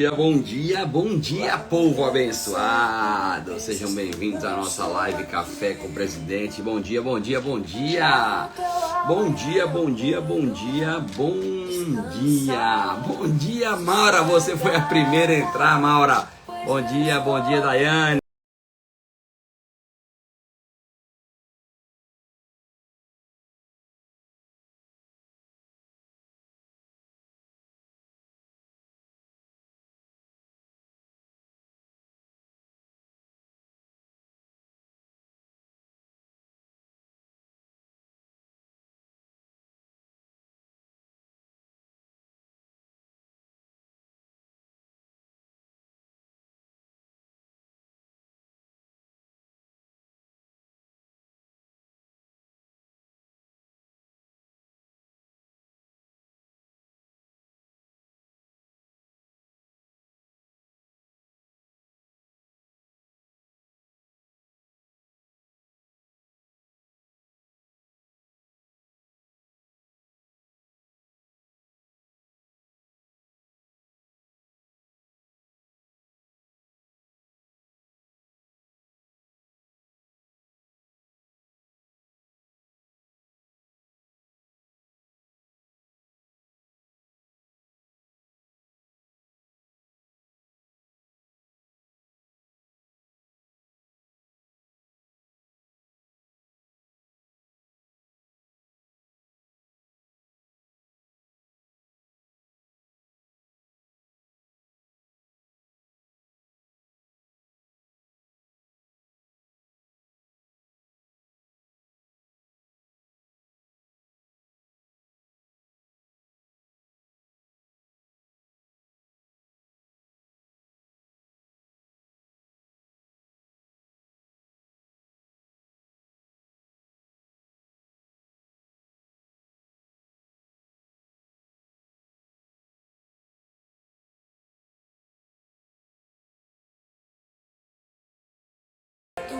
dia, bom dia, bom dia, povo abençoado. Sejam bem-vindos à nossa live Café com o Presidente. Bom dia, bom dia, bom dia. Bom dia, bom dia, bom dia, bom dia. Bom dia, Maura. Você foi a primeira a entrar, Maura. Bom dia, Daiane.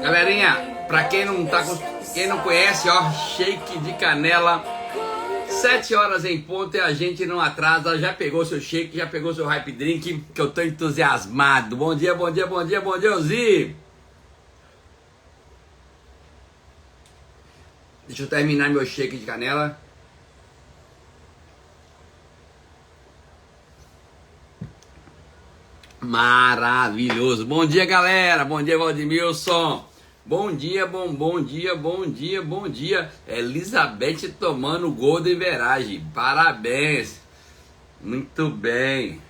Galerinha, pra quem não conhece, ó, shake de canela, 7 horas em ponto e a gente não atrasa. Já pegou seu shake, já pegou seu hype drink, que eu tô entusiasmado. Bom dia, bom dia, bom dia, bom dia, Ozi. Deixa eu terminar meu shake de canela. Maravilhoso. Bom dia, galera. Bom dia, Valdemilson. Bom dia, bom dia. Elizabeth tomando Golden Verage. Parabéns. Muito bem.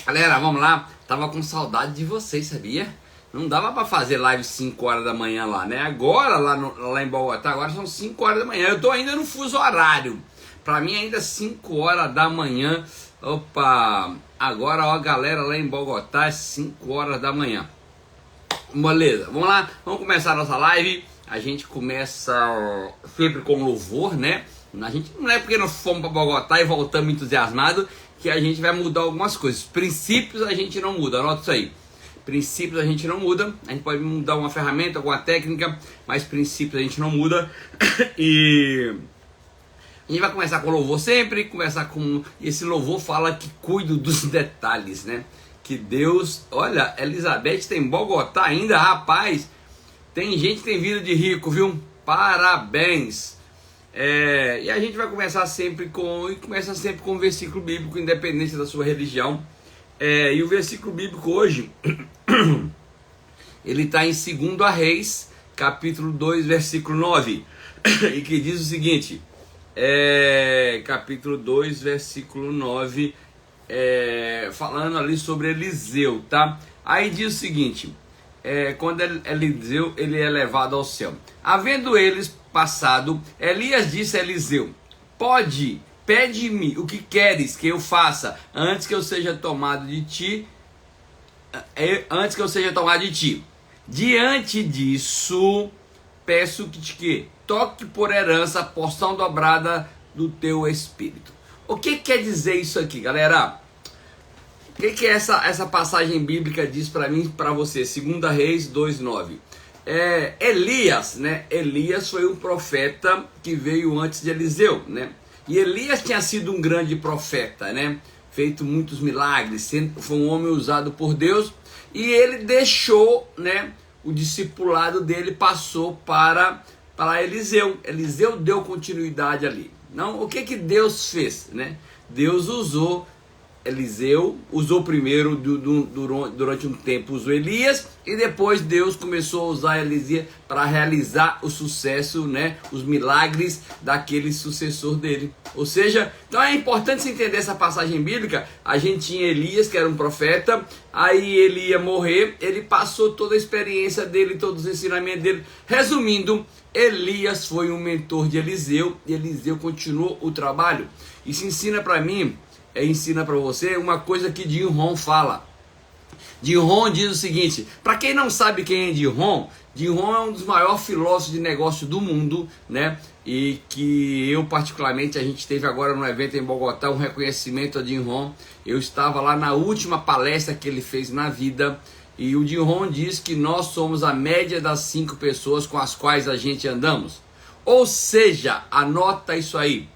Galera, vamos lá. Tava com saudade de vocês, sabia? Não dava pra fazer live 5 horas da manhã lá, né? Agora, lá em Bogotá, agora são 5 horas da manhã. Eu tô ainda no fuso horário. Pra mim ainda 5 horas da manhã. Opa! Agora, ó, galera, lá em Bogotá é 5 horas da manhã. Beleza, vamos lá, vamos começar a nossa live. A gente começa sempre com louvor, né? A gente não é porque nós fomos para Bogotá e voltamos entusiasmados que a gente vai mudar algumas coisas. Princípios a gente não muda, anota isso aí. Princípios a gente não muda. A gente pode mudar uma ferramenta, alguma técnica, mas princípios a gente não muda. E a gente vai começar com louvor sempre, começar com... Esse louvor fala que cuido dos detalhes, né? Que Deus... Olha, Elizabeth tem Bogotá ainda, rapaz. Tem gente que tem vida de rico, viu? Parabéns. E a gente vai começar sempre com... E começa sempre com um versículo bíblico, independente da sua religião. E o versículo bíblico hoje, ele está em 2 Reis, capítulo 2, versículo 9. E que diz o seguinte... capítulo 2, versículo 9, falando ali sobre Eliseu, tá? Aí diz o seguinte, quando Eliseu ele é levado ao céu. Havendo eles passado, Elias disse a Eliseu, pede-me o que queres que eu faça, antes que eu seja tomado de ti. Diante disso, peço que toque por herança a porção dobrada do teu espírito. O que quer dizer isso aqui, galera? O que essa passagem bíblica diz para mim e para você? 2 Reis 2:9. Elias, né? Elias foi um profeta que veio antes de Eliseu, né? E Elias tinha sido um grande profeta, né? feito muitos milagres, foi um homem usado por Deus, e ele deixou, né, o discipulado dele passou para Eliseu. Eliseu deu continuidade ali. Não, o que Deus fez, né? Deus usou Eliseu, usou primeiro durante um tempo, usou Elias, e depois Deus começou a usar Elias para realizar o sucesso, né, os milagres daquele sucessor dele. Ou seja, então é importante se entender essa passagem bíblica. A gente tinha Elias, que era um profeta, aí ele ia morrer, ele passou toda a experiência dele, todos os ensinamentos dele. Resumindo, Elias foi um mentor de Eliseu, e Eliseu continuou o trabalho. Isso ensina para mim, ensina para você uma coisa que Jim Rohn fala. Jim Rohn diz o seguinte: para quem não sabe quem é Jim Rohn é um dos maiores filósofos de negócio do mundo, né? E que eu particularmente, a gente teve agora no evento em Bogotá um reconhecimento a Jim Rohn. Eu estava lá na última palestra que ele fez na vida, e o Jim Rohn diz que nós somos a média das 5 pessoas com as quais a gente andamos. Ou seja, anota isso aí.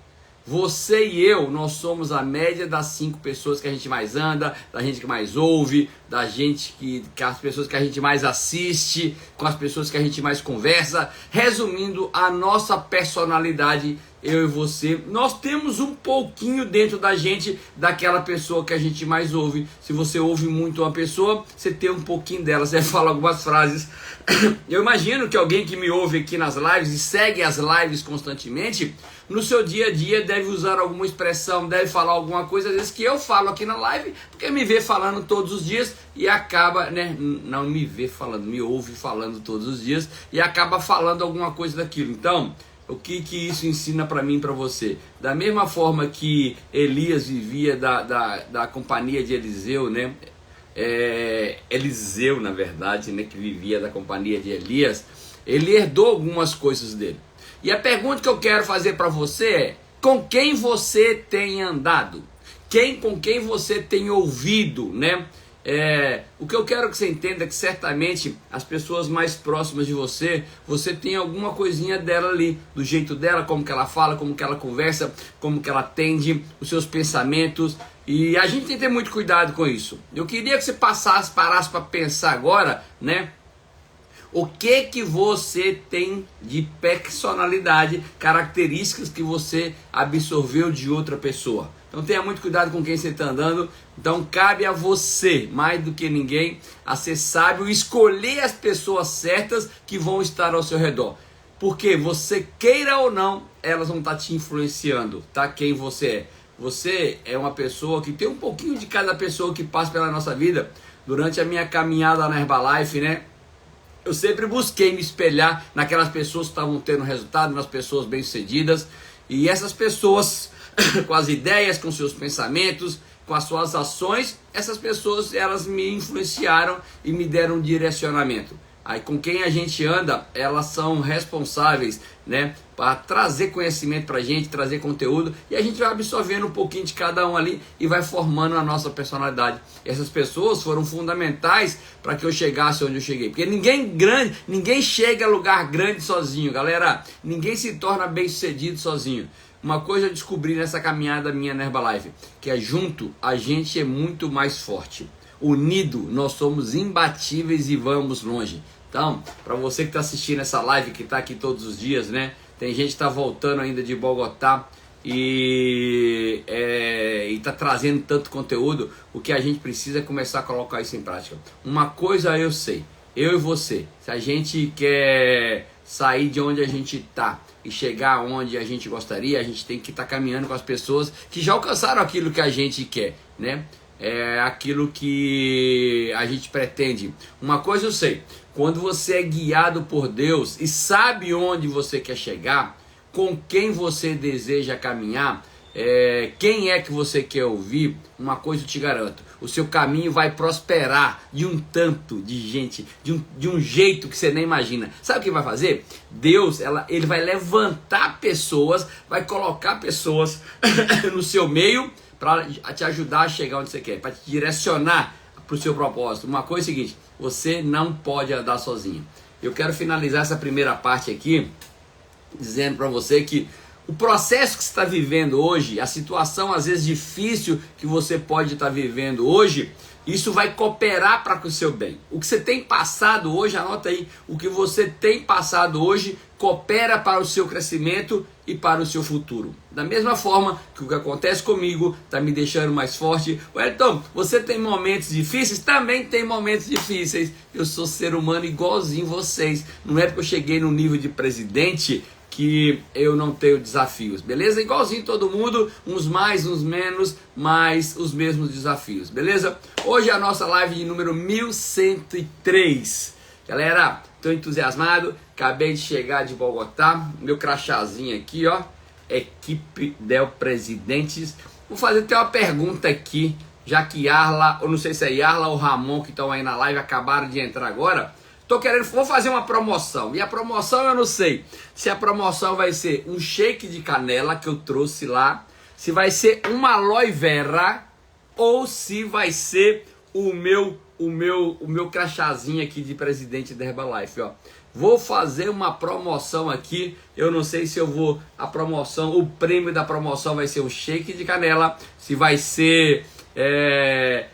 Você e eu, nós somos a média das 5 pessoas que a gente mais anda, da gente que mais ouve, da gente que as pessoas que a gente mais assiste, com as pessoas que a gente mais conversa. Resumindo, a nossa personalidade, eu e você, nós temos um pouquinho dentro da gente daquela pessoa que a gente mais ouve. Se você ouve muito uma pessoa, você tem um pouquinho dela, você fala algumas frases. Eu imagino que alguém que me ouve aqui nas lives e segue as lives constantemente, no seu dia a dia deve usar alguma expressão, deve falar alguma coisa, às vezes que eu falo aqui na live, porque me vê falando todos os dias e acaba, né, não me vê falando, me ouve falando todos os dias e acaba falando alguma coisa daquilo. Então, o que isso ensina para mim e para você? Da mesma forma que Elias vivia da companhia de Eliseu, né? Eliseu, na verdade, né, que vivia da companhia de Elias, ele herdou algumas coisas dele. E a pergunta que eu quero fazer para você é: com quem você tem andado? Com quem você tem ouvido, né? O que eu quero que você entenda é que certamente as pessoas mais próximas de você, você tem alguma coisinha dela ali, do jeito dela, como que ela fala, como que ela conversa, como que ela atende, os seus pensamentos, e a gente tem que ter muito cuidado com isso. Eu queria que você parasse para pensar agora, né? O que você tem de personalidade, características que você absorveu de outra pessoa. Então tenha muito cuidado com quem você está andando. Então cabe a você, mais do que ninguém, a ser sábio e escolher as pessoas certas que vão estar ao seu redor. Porque você queira ou não, elas vão estar te influenciando, tá? Quem você é. Você é uma pessoa que tem um pouquinho de cada pessoa que passa pela nossa vida. Durante a minha caminhada na Herbalife, né? Eu sempre busquei me espelhar naquelas pessoas que estavam tendo resultado, nas pessoas bem-sucedidas. E essas pessoas, com as ideias, com seus pensamentos, com as suas ações, essas pessoas, elas me influenciaram e me deram um direcionamento. Aí com quem a gente anda, elas são responsáveis, né, para trazer conhecimento para a gente, trazer conteúdo, e a gente vai absorvendo um pouquinho de cada um ali e vai formando a nossa personalidade. Essas pessoas foram fundamentais para que eu chegasse onde eu cheguei, porque ninguém chega a lugar grande sozinho, galera. Ninguém se torna bem sucedido sozinho. Uma coisa eu descobri nessa caminhada minha na Herbalife, que é junto a gente é muito mais forte. Unido, nós somos imbatíveis e vamos longe. Então, para você que está assistindo essa live, que está aqui todos os dias, né? Tem gente que está voltando ainda de Bogotá e está trazendo tanto conteúdo. O que a gente precisa é começar a colocar isso em prática. Uma coisa eu sei, eu e você, se a gente quer sair de onde a gente está e chegar onde a gente gostaria, a gente tem que estar caminhando com as pessoas que já alcançaram aquilo que a gente quer, né? É aquilo que a gente pretende. Uma coisa eu sei, quando você é guiado por Deus e sabe onde você quer chegar, com quem você deseja caminhar, quem é que você quer ouvir, uma coisa eu te garanto: o seu caminho vai prosperar de um tanto de gente, de um jeito que você nem imagina. Sabe o que vai fazer? Deus, ele vai levantar pessoas, vai colocar pessoas no seu meio para te ajudar a chegar onde você quer, para te direcionar para o seu propósito. Uma coisa é a seguinte: você não pode andar sozinho. Eu quero finalizar essa primeira parte aqui dizendo para você que o processo que você está vivendo hoje, a situação às vezes difícil que você pode estar vivendo hoje, isso vai cooperar para o seu bem. O que você tem passado hoje, anota aí, o que você tem passado hoje coopera para o seu crescimento e para o seu futuro. Da mesma forma que o que acontece comigo está me deixando mais forte. Wellington, você tem momentos difíceis? Também tem momentos difíceis. Eu sou ser humano igualzinho vocês. Não é porque eu cheguei no nível de presidente que eu não tenho desafios, beleza? Igualzinho todo mundo, uns mais, uns menos, mas os mesmos desafios, beleza? Hoje é a nossa live de número 1103. Galera, estou entusiasmado, acabei de chegar de Bogotá, meu crachazinho aqui, ó, equipe Del Presidentes. Vou fazer até uma pergunta aqui, já que Yarla, ou não sei se é Yarla ou Ramon que estão aí na live, acabaram de entrar agora. Vou fazer uma promoção, e a promoção eu não sei se a promoção vai ser um shake de canela que eu trouxe lá, se vai ser uma aloe vera ou se vai ser o meu crachazinho aqui de presidente da Herbalife, ó. Vou fazer uma promoção aqui, eu não sei se eu vou, o prêmio da promoção vai ser um shake de canela, se vai ser...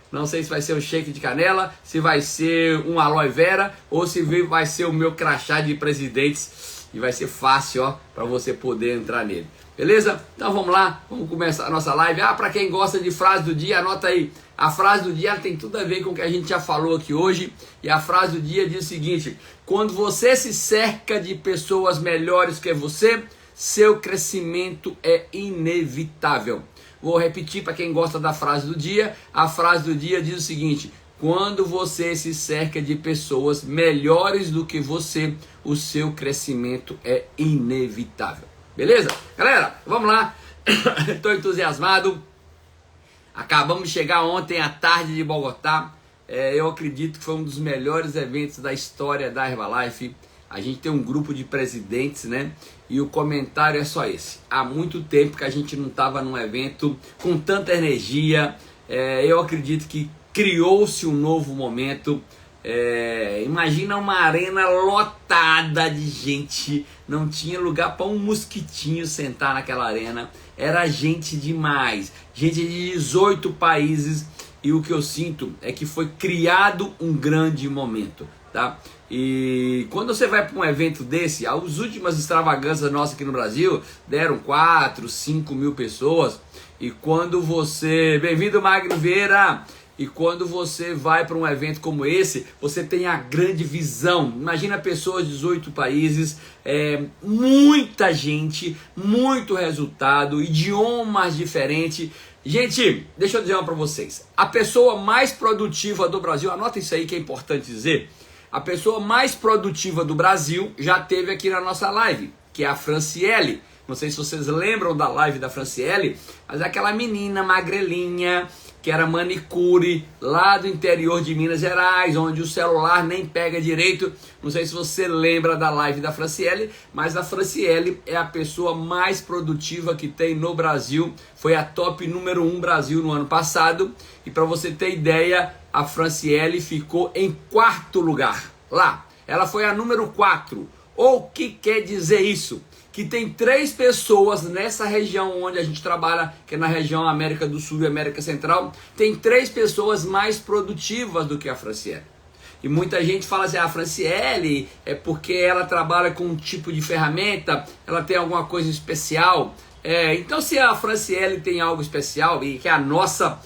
não sei se vai ser um shake de canela, se vai ser um aloe vera ou se vai ser o meu crachá de presidentes, e vai ser fácil, ó, para você poder entrar nele, beleza? Então vamos lá, vamos começar a nossa live. Para quem gosta de frase do dia, anota aí, a frase do dia tem tudo a ver com o que a gente já falou aqui hoje, e a frase do dia diz o seguinte: quando você se cerca de pessoas melhores que você, seu crescimento é inevitável. Vou repetir para quem gosta da frase do dia. A frase do dia diz o seguinte: quando você se cerca de pessoas melhores do que você, o seu crescimento é inevitável. Beleza? Galera, vamos lá. Estou entusiasmado. Acabamos de chegar ontem à tarde de Bogotá. Eu acredito que foi um dos melhores eventos da história da Herbalife. A gente tem um grupo de presidentes, né? E o comentário é só esse: há muito tempo que a gente não estava num evento com tanta energia. Eu acredito que criou-se um novo momento. Imagina uma arena lotada de gente, não tinha lugar para um mosquitinho sentar naquela arena. Era gente demais, gente de 18 países. E o que eu sinto é que foi criado um grande momento, tá? E quando você vai para um evento desse, as últimas extravagâncias nossas aqui no Brasil deram 4, 5 mil pessoas. E quando você... Bem-vindo, Magno Vieira! E quando você vai para um evento como esse, você tem a grande visão. Imagina pessoas de 18 países, muita gente, muito resultado, idiomas diferentes. Gente, deixa eu dizer uma para vocês. A pessoa mais produtiva do Brasil, anota isso aí que é importante dizer. A pessoa mais produtiva do Brasil já esteve aqui na nossa live, que é a Franciele. Não sei se vocês lembram da live da Franciele, mas é aquela menina magrelinha, que era manicure, lá do interior de Minas Gerais, onde o celular nem pega direito. Não sei se você lembra da live da Franciele, mas a Franciele é a pessoa mais produtiva que tem no Brasil. Foi a top número 1 Brasil no ano passado. E para você ter ideia, a Franciele ficou em 4º lugar lá. Ela foi a número 4. O que quer dizer isso? Que tem 3 pessoas nessa região onde a gente trabalha, que é na região América do Sul e América Central, tem 3 pessoas mais produtivas do que a Franciele. E muita gente fala assim: a Franciele é porque ela trabalha com um tipo de ferramenta, ela tem alguma coisa especial. Então se a Franciele tem algo especial, e que é a nossa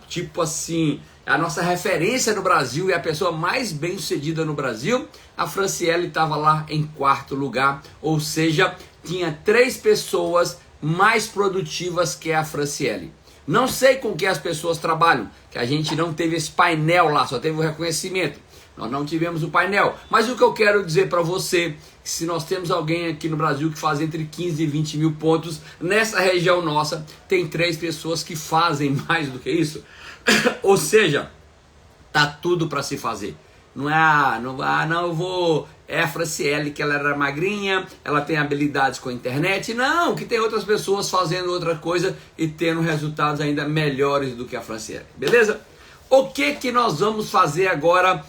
tipo assim, a nossa referência no Brasil e a pessoa mais bem sucedida no Brasil, a Franciele estava lá em 4º lugar, ou seja, tinha 3 pessoas mais produtivas que a Franciele. Não sei com que as pessoas trabalham, que a gente não teve esse painel lá, só teve o reconhecimento. Nós não tivemos o painel. Mas o que eu quero dizer para você, que se nós temos alguém aqui no Brasil que faz entre 15 e 20 mil pontos, nessa região nossa, tem 3 pessoas que fazem mais do que isso. Ou seja, tá tudo para se fazer. Não eu vou... É a Franciele, que ela era magrinha, ela tem habilidades com a internet. Não, que tem outras pessoas fazendo outra coisa e tendo resultados ainda melhores do que a Franciele. Beleza? O que nós vamos fazer agora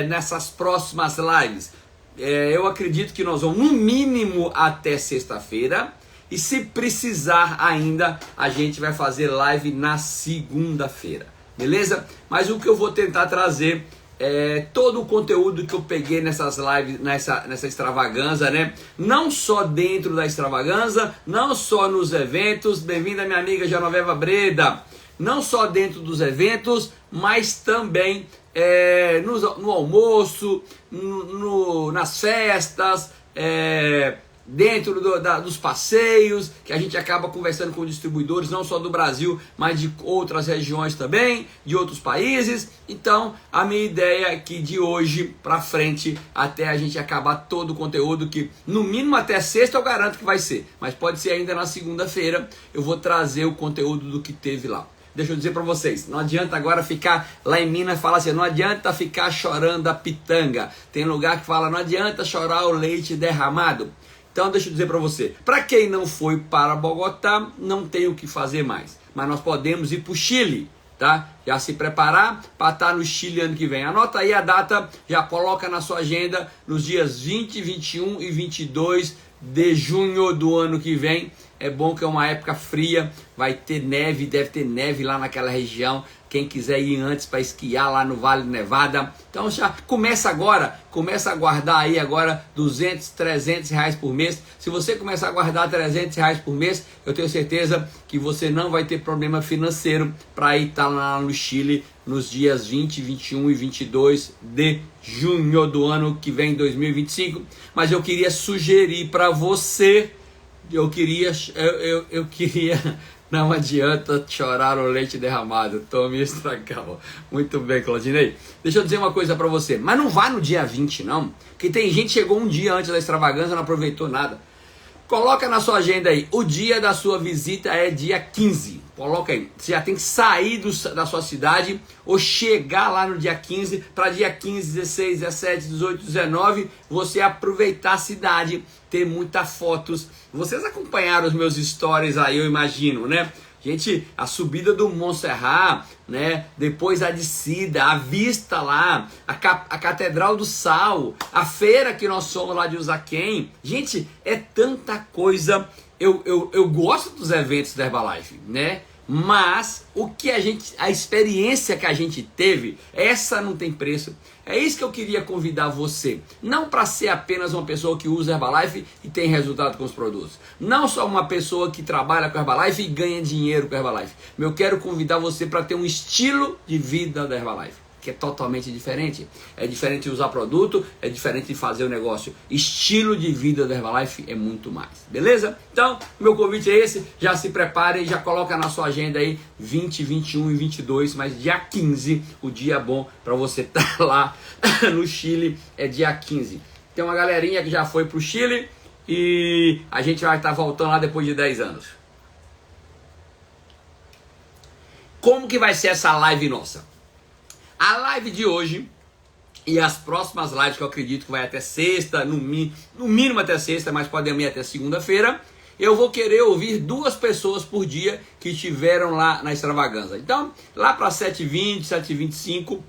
nessas próximas lives? eu acredito que nós vamos no mínimo até sexta-feira. E se precisar ainda, a gente vai fazer live na segunda-feira, beleza? Mas o que eu vou tentar trazer é todo o conteúdo que eu peguei nessas lives, nessa extravaganza, né? Não só dentro da extravaganza, não só nos eventos. Bem-vinda minha amiga Genoveva Breda. Não só dentro dos eventos, mas também no almoço, nas festas, dentro dos passeios, que a gente acaba conversando com distribuidores, não só do Brasil, mas de outras regiões também, de outros países. Então, a minha ideia é que de hoje para frente, até a gente acabar todo o conteúdo, que no mínimo até sexta eu garanto que vai ser, mas pode ser ainda na segunda-feira, eu vou trazer o conteúdo do que teve lá. Deixa eu dizer para vocês, não adianta agora ficar lá em Minas, falar assim, não adianta ficar chorando a pitanga. Tem lugar que fala, não adianta chorar o leite derramado. Então deixa eu dizer para você, para quem não foi para Bogotá, não tem o que fazer mais. Mas nós podemos ir para o Chile, tá? Já se preparar para estar no Chile ano que vem. Anota aí a data, já coloca na sua agenda, nos dias 20, 21 e 22 de junho do ano que vem. É bom que é uma época fria, vai ter neve, deve ter neve lá naquela região. Quem quiser ir antes para esquiar lá no Vale do Nevada, então já começa agora, começa a guardar aí agora 200, 300 reais por mês. Se você começar a guardar 300 reais por mês, eu tenho certeza que você não vai ter problema financeiro para ir estar lá no Chile nos dias 20, 21 e 22 de junho do ano que vem, 2025. Mas eu queria sugerir para você, eu queria não adianta chorar o leite derramado, tome estragal. Muito bem, Claudinei. Deixa eu dizer uma coisa pra você, mas não vá no dia 20 não, que tem gente que chegou um dia antes da extravagância e não aproveitou nada. Coloca na sua agenda aí, o dia da sua visita é dia 15, coloca aí, você já tem que sair da sua cidade ou chegar lá no dia 15, para dia 15, 16, 17, 18, 19, você aproveitar a cidade, ter muitas fotos. Vocês acompanharam os meus stories aí, eu imagino, né? Gente, a subida do Montserrat, né? Depois a descida, a vista lá, a Catedral do Sal, a feira que nós somos lá de Usaquém. Gente, é tanta coisa. Eu gosto dos eventos da Herbalife, né? Mas a experiência que a gente teve, essa não tem preço. É isso que eu queria convidar você. Não para ser apenas uma pessoa que usa Herbalife e tem resultado com os produtos. Não só uma pessoa que trabalha com Herbalife e ganha dinheiro com Herbalife. Eu quero convidar você para ter um estilo de vida da Herbalife, que é totalmente diferente. É diferente de usar produto, é diferente de fazer o negócio. Estilo de vida da Herbalife é muito mais, beleza? Então, meu convite é esse, já se prepare, já coloca na sua agenda aí 20, 21 e 22, mas dia 15, o dia bom para você estar lá no Chile é dia 15. Tem uma galerinha que já foi pro Chile e a gente vai estar voltando lá depois de 10 anos. Como que vai ser essa live nossa? A live de hoje e as próximas lives, que eu acredito que vai até sexta, no mínimo até sexta, mas podemos ir até segunda-feira, eu vou querer ouvir 2 pessoas por dia que estiveram lá na extravaganza. Então, lá para 7h20, 7h25,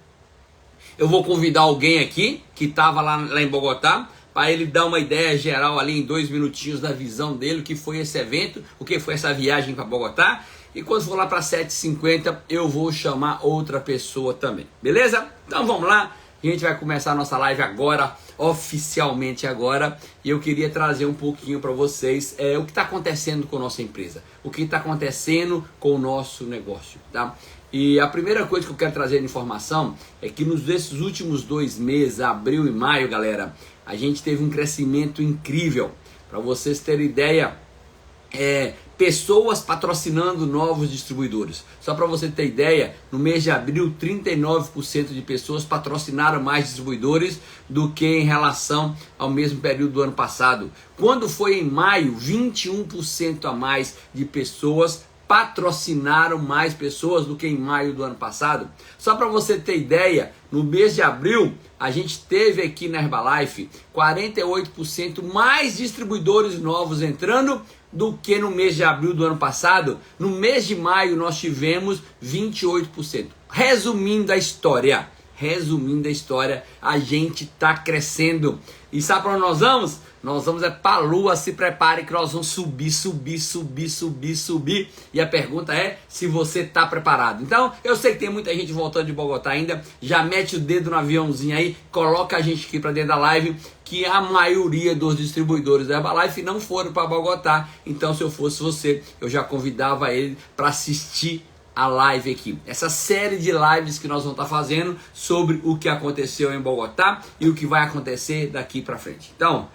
eu vou convidar alguém aqui que estava lá em Bogotá, para ele dar uma ideia geral ali em 2 minutinhos da visão dele, o que foi esse evento, o que foi essa viagem para Bogotá. E quando for lá para 7h50, eu vou chamar outra pessoa também, beleza? Então vamos lá, a gente vai começar a nossa live agora, oficialmente agora. E eu queria trazer um pouquinho para vocês o que está acontecendo com a nossa empresa, o que está acontecendo com o nosso negócio, tá? E a primeira coisa que eu quero trazer de informação é que nesses últimos 2 meses, abril e maio, galera, a gente teve um crescimento incrível. Para vocês terem ideia, pessoas patrocinando novos distribuidores. Só para você ter ideia, no mês de abril, 39% de pessoas patrocinaram mais distribuidores do que em relação ao mesmo período do ano passado. Quando foi em maio, 21% a mais de pessoas patrocinaram mais pessoas do que em maio do ano passado. Só para você ter ideia, no mês de abril, a gente teve aqui na Herbalife 48% mais distribuidores novos entrando do que no mês de abril do ano passado. No mês de maio nós tivemos 28%. Resumindo a história, resumindo a história, a gente tá crescendo. E sabe para onde nós vamos? Nós vamos para a lua, se prepare que nós vamos subir. E a pergunta é se você está preparado. Então, eu sei que tem muita gente voltando de Bogotá ainda. Já mete o dedo no aviãozinho aí, coloca a gente aqui para dentro da live, que a maioria dos distribuidores da Herbalife não foram para Bogotá. Então, se eu fosse você, eu já convidava ele para assistir a live aqui, essa série de lives que nós vamos estar fazendo sobre o que aconteceu em Bogotá e o que vai acontecer daqui para frente. Então,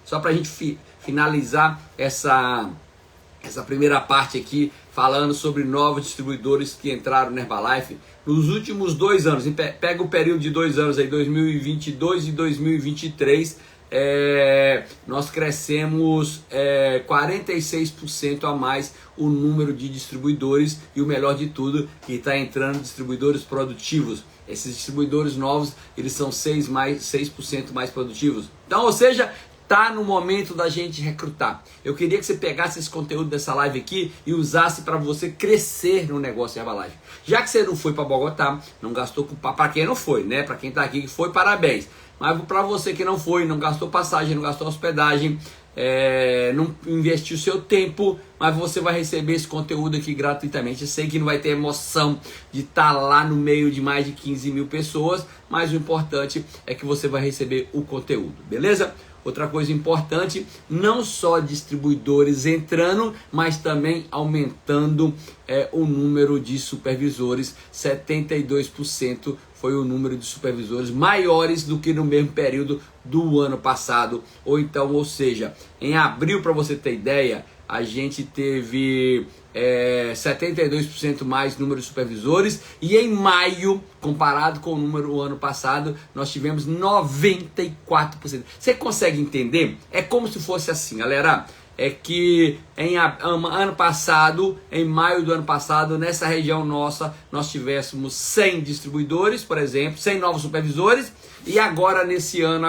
só para a gente finalizar essa primeira parte aqui, falando sobre novos distribuidores que entraram na Herbalife nos últimos 2 anos, pega o período de 2 anos aí, 2022 e 2023, nós crescemos 46% a mais o número de distribuidores, e o melhor de tudo, que está entrando distribuidores produtivos. Esses distribuidores novos, eles são 6% mais produtivos. Então, ou seja, tá no momento da gente recrutar. Eu queria que você pegasse esse conteúdo dessa live aqui e usasse para você crescer no negócio Herbalife. Já que você não foi para Bogotá, não gastou com... Para quem não foi, né? Para quem tá aqui que foi, parabéns. Mas para você que não foi, não gastou passagem, não gastou hospedagem, não investiu seu tempo, mas você vai receber esse conteúdo aqui gratuitamente. Eu sei que não vai ter emoção de estar lá no meio de mais de 15 mil pessoas, mas o importante é que você vai receber o conteúdo, beleza? Outra coisa importante, não só distribuidores entrando, mas também aumentando o número de supervisores. 72% foi o número de supervisores maiores do que no mesmo período do ano passado. Ou seja, em abril, para você ter ideia, a gente teve 72% mais número de supervisores, e em maio, comparado com o número do ano passado, nós tivemos 94%. Você consegue entender? É como se fosse assim, galera. É que ano passado, em maio do ano passado, nessa região nossa, nós tivéssemos 100 distribuidores, por exemplo, 100 novos supervisores, e agora nesse ano,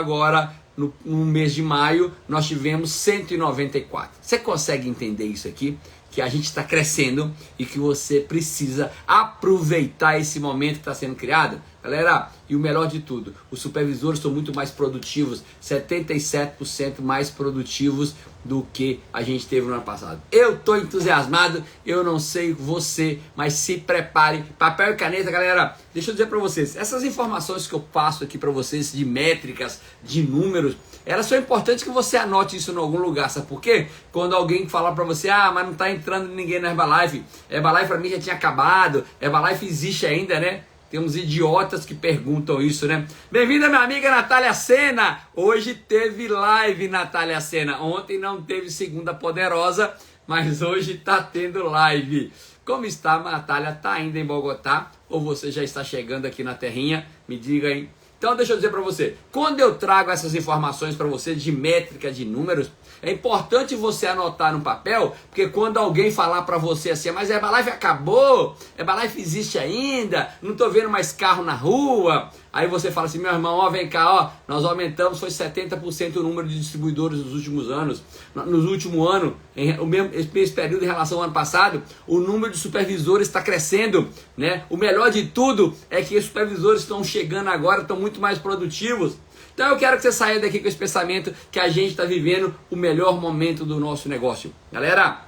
no mês de maio, nós tivemos 194. Você consegue entender isso aqui? Que a gente está crescendo e que você precisa aproveitar esse momento que está sendo criado. Galera, e o melhor de tudo, os supervisores são muito mais produtivos, 77% mais produtivos do que a gente teve no ano passado. Eu estou entusiasmado, eu não sei você, mas se prepare. Papel e caneta, galera, deixa eu dizer para vocês, essas informações que eu passo aqui para vocês de métricas, de números, elas são importantes que você anote isso em algum lugar, sabe por quê? Quando alguém falar para você, mas não está entrando ninguém na Herbalife, Herbalife para mim já tinha acabado, Herbalife existe ainda, né? Tem uns idiotas que perguntam isso, né? Bem-vinda, minha amiga Natália Sena! Hoje teve live, Natália Sena. Ontem não teve Segunda Poderosa, mas hoje tá tendo live. Como está, Natália? Tá ainda em Bogotá? Ou você já está chegando aqui na terrinha? Me diga aí. Então deixa eu dizer para você, quando eu trago essas informações para você de métrica, de números, é importante você anotar no papel, porque quando alguém falar para você assim, mas a Herbalife acabou, a Herbalife existe ainda, não estou vendo mais carro na rua, aí você fala assim, meu irmão, vem cá, nós aumentamos, foi 70% o número de distribuidores nos últimos anos, no último ano, esse período em relação ao ano passado, o número de supervisores está crescendo, né? O melhor de tudo é que os supervisores estão chegando agora, estão muito mais produtivos. Então eu quero que você saia daqui com esse pensamento que a gente está vivendo o melhor momento do nosso negócio. Galera,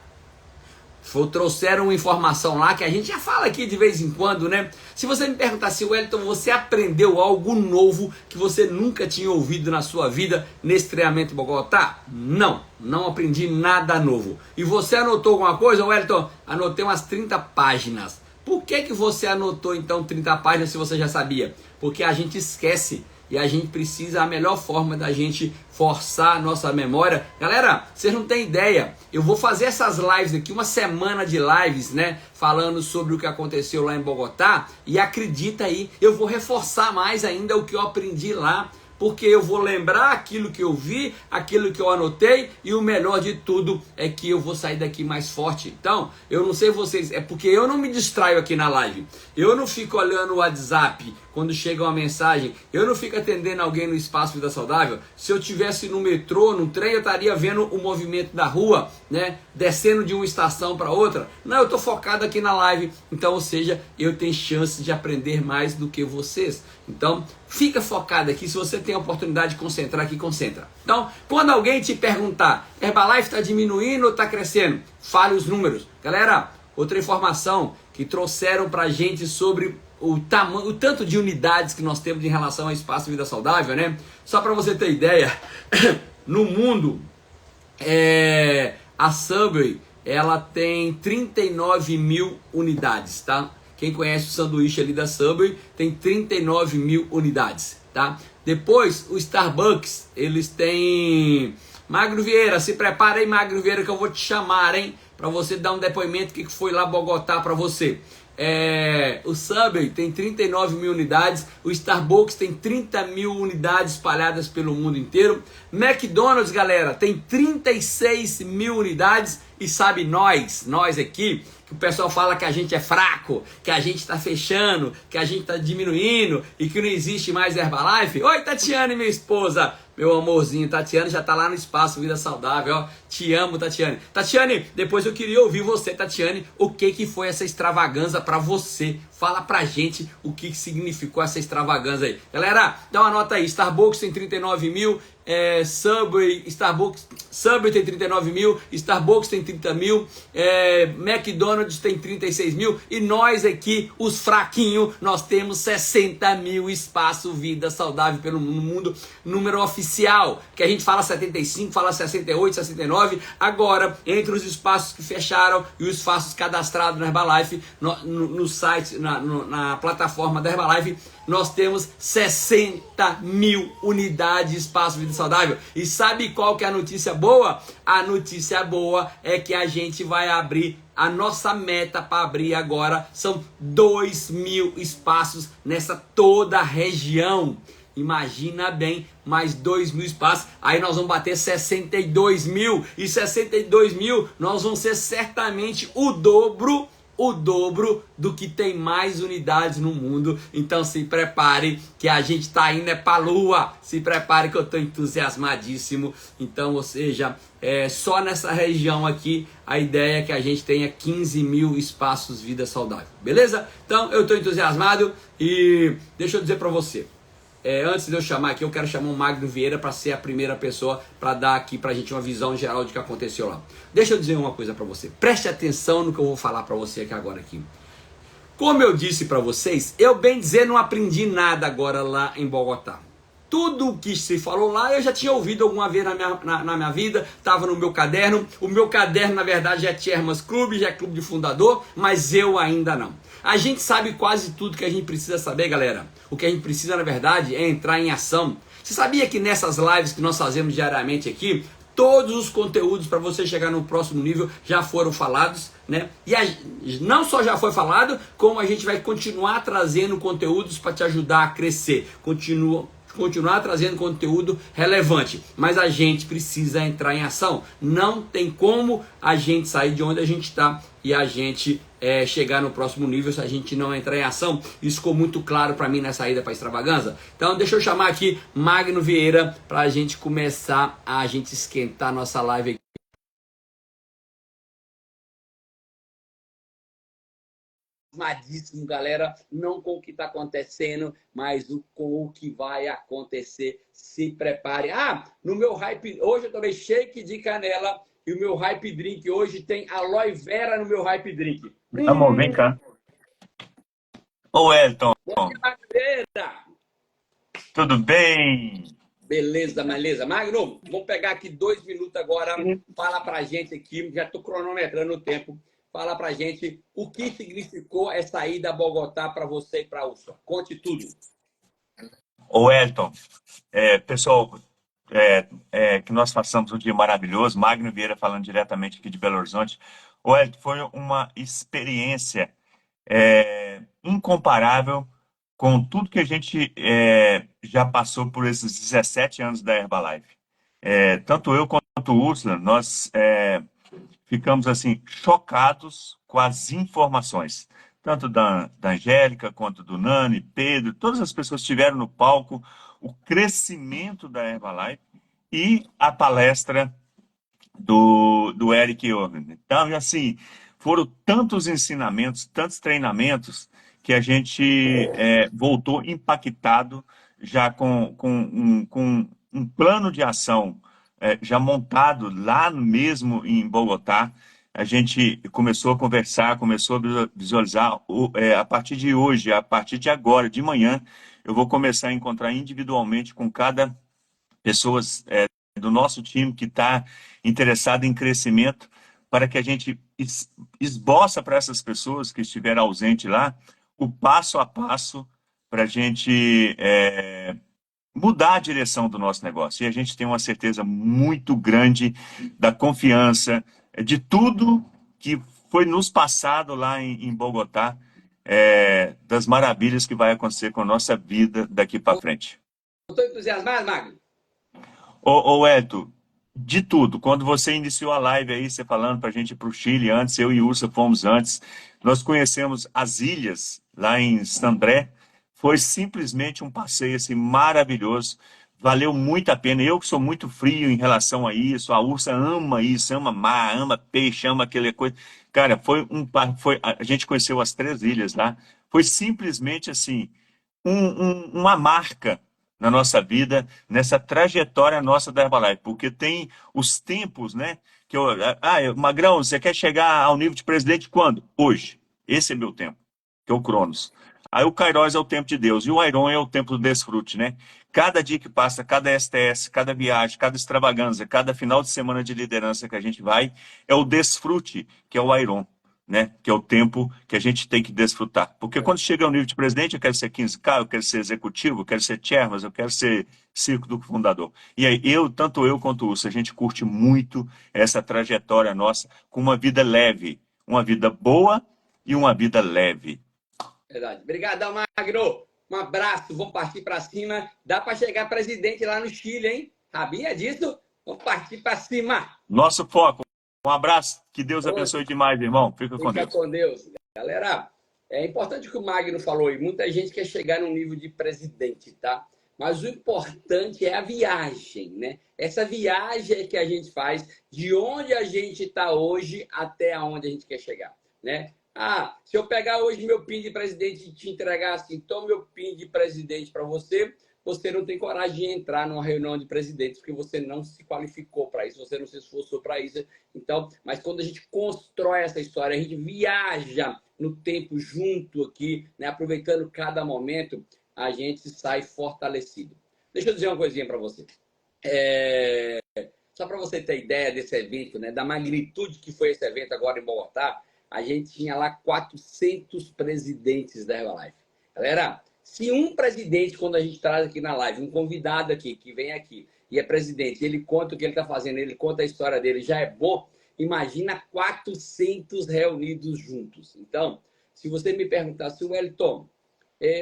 trouxeram uma informação lá que a gente já fala aqui de vez em quando, né? Se você me perguntar assim, Wellington, você aprendeu algo novo que você nunca tinha ouvido na sua vida nesse treinamento Bogotá? Não aprendi nada novo. E você anotou alguma coisa, Wellington? Anotei umas 30 páginas. Por que você anotou então 30 páginas se você já sabia? Porque a gente esquece. E a gente precisa, a melhor forma da gente forçar a nossa memória. Galera, vocês não têm ideia. Eu vou fazer essas lives aqui, uma semana de lives, né? Falando sobre o que aconteceu lá em Bogotá. E acredita aí, eu vou reforçar mais ainda o que eu aprendi lá. porque eu vou lembrar aquilo que eu vi, aquilo que eu anotei, e o melhor de tudo é que eu vou sair daqui mais forte. Então, eu não sei vocês, é porque eu não me distraio aqui na live, eu não fico olhando o WhatsApp quando chega uma mensagem, eu não fico atendendo alguém no Espaço Vida Saudável. Se eu tivesse no metrô, no trem, eu estaria vendo o movimento da rua, né, descendo de uma estação para outra. Não, eu estou focado aqui na live, então, ou seja, eu tenho chance de aprender mais do que vocês. Então, fica focado aqui. Se você tem a oportunidade de concentrar aqui, concentra. Então, quando alguém te perguntar, Herbalife está diminuindo ou está crescendo? Fale os números. Galera, outra informação que trouxeram para a gente sobre o tanto de unidades que nós temos em relação ao Espaço Vida Saudável, né? Só para você ter ideia, no mundo, a Subway, ela tem 39 mil unidades, tá? Quem conhece o sanduíche ali da Subway tem 39 mil unidades, tá? Depois, o Starbucks, eles têm... Magno Vieira, se prepara aí, Magno Vieira, que eu vou te chamar, hein? Para você dar um depoimento que foi lá Bogotá para você. O Subway tem 39 mil unidades, o Starbucks tem 30 mil unidades espalhadas pelo mundo inteiro, McDonald's, galera, tem 36 mil unidades, e sabe nós aqui, que o pessoal fala que a gente é fraco, que a gente está fechando, que a gente está diminuindo e que não existe mais Herbalife. Oi, Tatiane, minha esposa, meu amorzinho, Tatiane já tá lá no Espaço Vida Saudável, ó. Te amo, Tatiane. Tatiane, depois eu queria ouvir você, Tatiane, o que foi essa extravagância para você? Fala pra gente o que significou essa extravagância aí. Galera, dá uma nota aí. Starbucks tem 39 mil, Subway tem 39 mil, Starbucks tem 30 mil, McDonald's tem 36 mil, e nós aqui, os fraquinhos, nós temos 60 mil Espaço Vida Saudável pelo mundo, número oficial, que a gente fala 75, fala 68, 69, agora, entre os espaços que fecharam e os espaços cadastrados na Herbalife, no site, na plataforma da Herbalife, nós temos 60 mil unidades de Espaço Vida Saudável. E sabe qual que é a notícia boa? A notícia boa é que a gente vai abrir, a nossa meta para abrir agora são 2 mil espaços nessa toda a região. Imagina bem, mais 2 mil espaços, aí nós vamos bater 62 mil, e 62 mil nós vamos ser certamente o dobro do que tem mais unidades no mundo. Então se prepare que a gente tá indo pra lua, se prepare que eu tô entusiasmadíssimo. Então, ou seja, só nessa região aqui a ideia é que a gente tenha 15 mil espaços Vida Saudável, beleza? Então eu tô entusiasmado, e deixa eu dizer pra você, antes de eu chamar aqui, eu quero chamar o Magno Vieira para ser a primeira pessoa para dar aqui para a gente uma visão geral do que aconteceu lá. Deixa eu dizer uma coisa para você. Preste atenção no que eu vou falar para você aqui agora. Como eu disse para vocês, eu bem dizer não aprendi nada agora lá em Bogotá. Tudo o que se falou lá eu já tinha ouvido alguma vez na minha vida, estava no meu caderno. O meu caderno, na verdade, já é Chairman's Club, já é clube de fundador, mas eu ainda não. A gente sabe quase tudo que a gente precisa saber, galera. O que a gente precisa, na verdade, é entrar em ação. Você sabia que nessas lives que nós fazemos diariamente aqui, todos os conteúdos para você chegar no próximo nível já foram falados, né? E não só já foi falado, como a gente vai continuar trazendo conteúdos para te ajudar a crescer. Continuar trazendo conteúdo relevante, mas a gente precisa entrar em ação. Não tem como a gente sair de onde a gente está e a gente chegar no próximo nível se a gente não entrar em ação. Isso ficou muito claro para mim na saída para extravagância. Então deixa eu chamar aqui Magno Vieira para a gente começar a gente esquentar nossa live aqui. Galera, não com o que está acontecendo, mas com o que vai acontecer. Se prepare. No meu hype, hoje eu tomei shake de canela, e o meu hype drink hoje tem aloe vera no meu hype drink. Amor, vem cá. Ô, Elton, Bom dia, Magno Vieira. tudo bem? Beleza, beleza. Magno, vamos pegar aqui 2 minutos agora. Fala pra gente aqui, já estou cronometrando o tempo. Fala pra gente o que significou essa ida a Bogotá para você e para a Úrsula. Conte tudo. Ô, Elton, pessoal, que nós façamos um dia maravilhoso. Magno Vieira falando diretamente aqui de Belo Horizonte. Ô, Elton, foi uma experiência incomparável com tudo que a gente já passou por esses 17 anos da Herbalife. Tanto eu quanto o Úrsula, nós ficamos assim chocados com as informações, tanto da Angélica quanto do Nani, Pedro, todas as pessoas que estiveram no palco, o crescimento da Herbalife e a palestra do Eric Jorgen. Então, assim, foram tantos ensinamentos, tantos treinamentos, que a gente voltou impactado já com um plano de ação já montado lá mesmo em Bogotá. A gente começou a conversar, começou a visualizar a partir de hoje, a partir de agora, de manhã, eu vou começar a encontrar individualmente com cada pessoas do nosso time que está interessado em crescimento, para que a gente esboça para essas pessoas que estiveram ausentes lá o passo a passo para a gente mudar a direção do nosso negócio. E a gente tem uma certeza muito grande da confiança, de tudo que foi nos passado lá em Bogotá, das maravilhas que vai acontecer com a nossa vida daqui para frente. Estou entusiasmado, Magno? Ô Eto, de tudo, quando você iniciou a live aí, você falando para a gente ir para o Chile antes, eu e Ursa fomos antes, nós conhecemos as ilhas lá em Sandré, foi simplesmente um passeio assim, maravilhoso, valeu muito a pena. Eu que sou muito frio em relação a isso, a Ursa ama isso, ama mar, ama peixe, ama aquela coisa. Cara, a gente conheceu as 3 ilhas lá, foi simplesmente assim uma marca na nossa vida, nessa trajetória nossa da Herbalife, porque tem os tempos, né? Magrão, você quer chegar ao nível de presidente quando? Hoje. Esse é meu tempo, que é o Cronos. Aí o Kairos é o tempo de Deus, e o Iron é o tempo do desfrute, né? Cada dia que passa, cada STS, cada viagem, cada extravagância, cada final de semana de liderança que a gente vai, é o desfrute, que é o Iron, né? Que é o tempo que a gente tem que desfrutar. Porque quando chega ao nível de presidente, eu quero ser 15K, eu quero ser executivo, eu quero ser chairman, eu quero ser circo do fundador. E aí, tanto eu quanto o Urso, a gente curte muito essa trajetória nossa com uma vida leve, uma vida boa e uma vida leve. Verdade. Obrigadão, Magno. Um abraço. Vamos partir para cima. Dá para chegar presidente lá no Chile, hein? Sabia disso? Vamos partir para cima. Nosso foco. Um abraço. Que Deus Oxe, abençoe demais, irmão. Fica com fica Deus. com Deus. Galera, é importante o que o Magno falou aí. Muita gente quer chegar no nível de presidente, tá? Mas o importante é a viagem, né? Essa viagem é que a gente faz de onde a gente está hoje até onde a gente quer chegar, né? Ah, se eu pegar hoje meu PIN de presidente e te entregar assim, toma meu PIN de presidente para você, você não tem coragem de entrar numa reunião de presidentes, porque você não se qualificou para isso, você não se esforçou para isso. Então, mas quando a gente constrói essa história, a gente viaja no tempo junto aqui, né, aproveitando cada momento, a gente sai fortalecido. Deixa eu dizer uma coisinha para você. Só para você ter ideia desse evento, né, da magnitude que foi esse evento agora em Bogotá, a gente tinha lá 400 presidentes da Herbalife. Galera, se um presidente, quando a gente traz aqui na live, um convidado aqui, que vem aqui e é presidente, ele conta o que ele está fazendo, ele conta a história dele, já é bom, imagina 400 reunidos juntos. Então, se você me perguntasse, Wellington,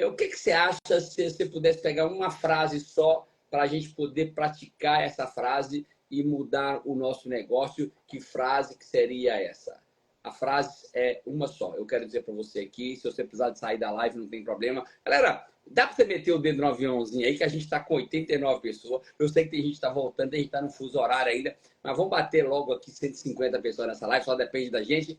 o que você acha se você pudesse pegar uma frase só para a gente poder praticar essa frase e mudar o nosso negócio? Que frase que seria essa? A frase é uma só. Eu quero dizer para você aqui, se você precisar de sair da live, não tem problema. Galera, dá para você meter o dedo no aviãozinho aí, que a gente está com 89 pessoas. Eu sei que tem gente que está voltando, tem gente que está no fuso horário ainda, mas vamos bater logo aqui 150 pessoas nessa live, só depende da gente.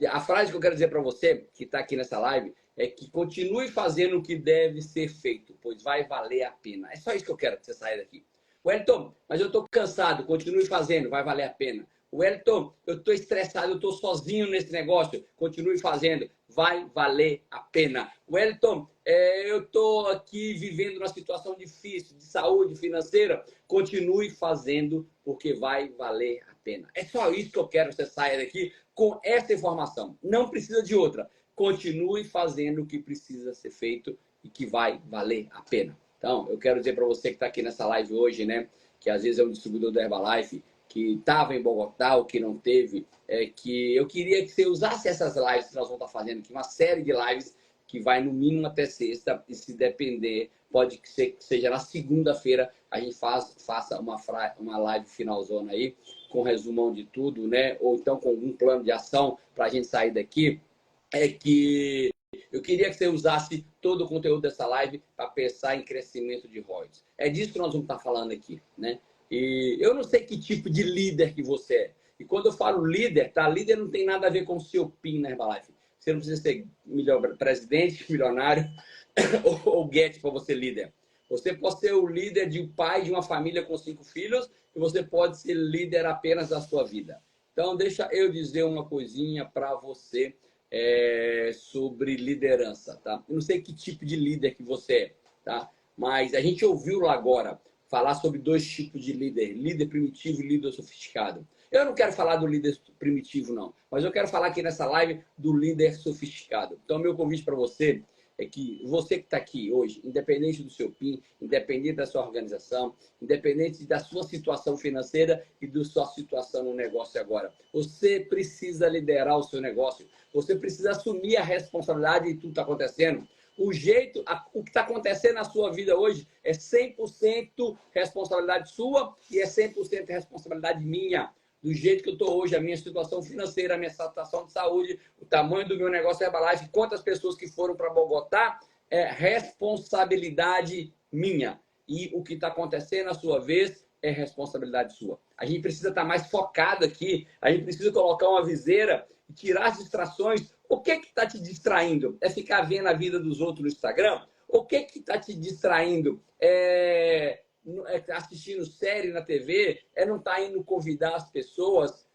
A frase que eu quero dizer para você, que está aqui nessa live, é que continue fazendo o que deve ser feito, pois vai valer a pena. É só isso que eu quero que você saia daqui. Wellington, mas eu estou cansado, continue fazendo, vai valer a pena. Wellington, eu estou estressado, eu estou sozinho nesse negócio, continue fazendo, vai valer a pena. Wellington, eu estou aqui vivendo uma situação difícil de saúde financeira, continue fazendo, porque vai valer a pena. É só isso que eu quero que você saia daqui com essa informação. Não precisa de outra. Continue fazendo o que precisa ser feito e que vai valer a pena. Então, eu quero dizer para você que está aqui nessa live hoje, né, que às vezes é um distribuidor da Herbalife, que estava em Bogotá ou que não teve, que eu queria que você usasse essas lives que nós vamos estar fazendo aqui, uma série de lives que vai no mínimo até sexta, e se depender, pode ser que seja na segunda-feira, a gente faça uma live finalzona aí, com resumão de tudo, né? Ou então com algum plano de ação para a gente sair daqui. É que eu queria que você usasse todo o conteúdo dessa live para pensar em crescimento de royalties. É disso que nós vamos estar falando aqui, né? E eu não sei que tipo de líder que você é. E quando eu falo líder, tá? Líder não tem nada a ver com o seu PIN na Herbalife. Você não precisa ser presidente, milionário ou Guedes para você líder. Você pode ser o líder de um pai de uma família com 5 filhos e você pode ser líder apenas da sua vida. Então, deixa eu dizer uma coisinha para você sobre liderança, tá? Eu não sei que tipo de líder que você é, tá? Mas a gente ouviu lá agora falar sobre 2 tipos de líder, líder primitivo e líder sofisticado. Eu não quero falar do líder primitivo, não, mas eu quero falar aqui nessa live do líder sofisticado. Então, meu convite para você é que você que está aqui hoje, independente do seu PIN, independente da sua organização, independente da sua situação financeira e da sua situação no negócio agora, você precisa liderar o seu negócio, você precisa assumir a responsabilidade de tudo que está acontecendo. O que está acontecendo na sua vida hoje é 100% responsabilidade sua e é 100% responsabilidade minha. Do jeito que eu estou hoje, a minha situação financeira, a minha situação de saúde, o tamanho do meu negócio Herbalife, quantas pessoas que foram para Bogotá, é responsabilidade minha. E o que está acontecendo, à sua vez, é responsabilidade sua. A gente precisa estar mais focado aqui, a gente precisa colocar uma viseira e tirar as distrações. O que está te distraindo? É ficar vendo a vida dos outros no Instagram? O que está te distraindo? Assistindo série na TV, não estar indo convidar as pessoas.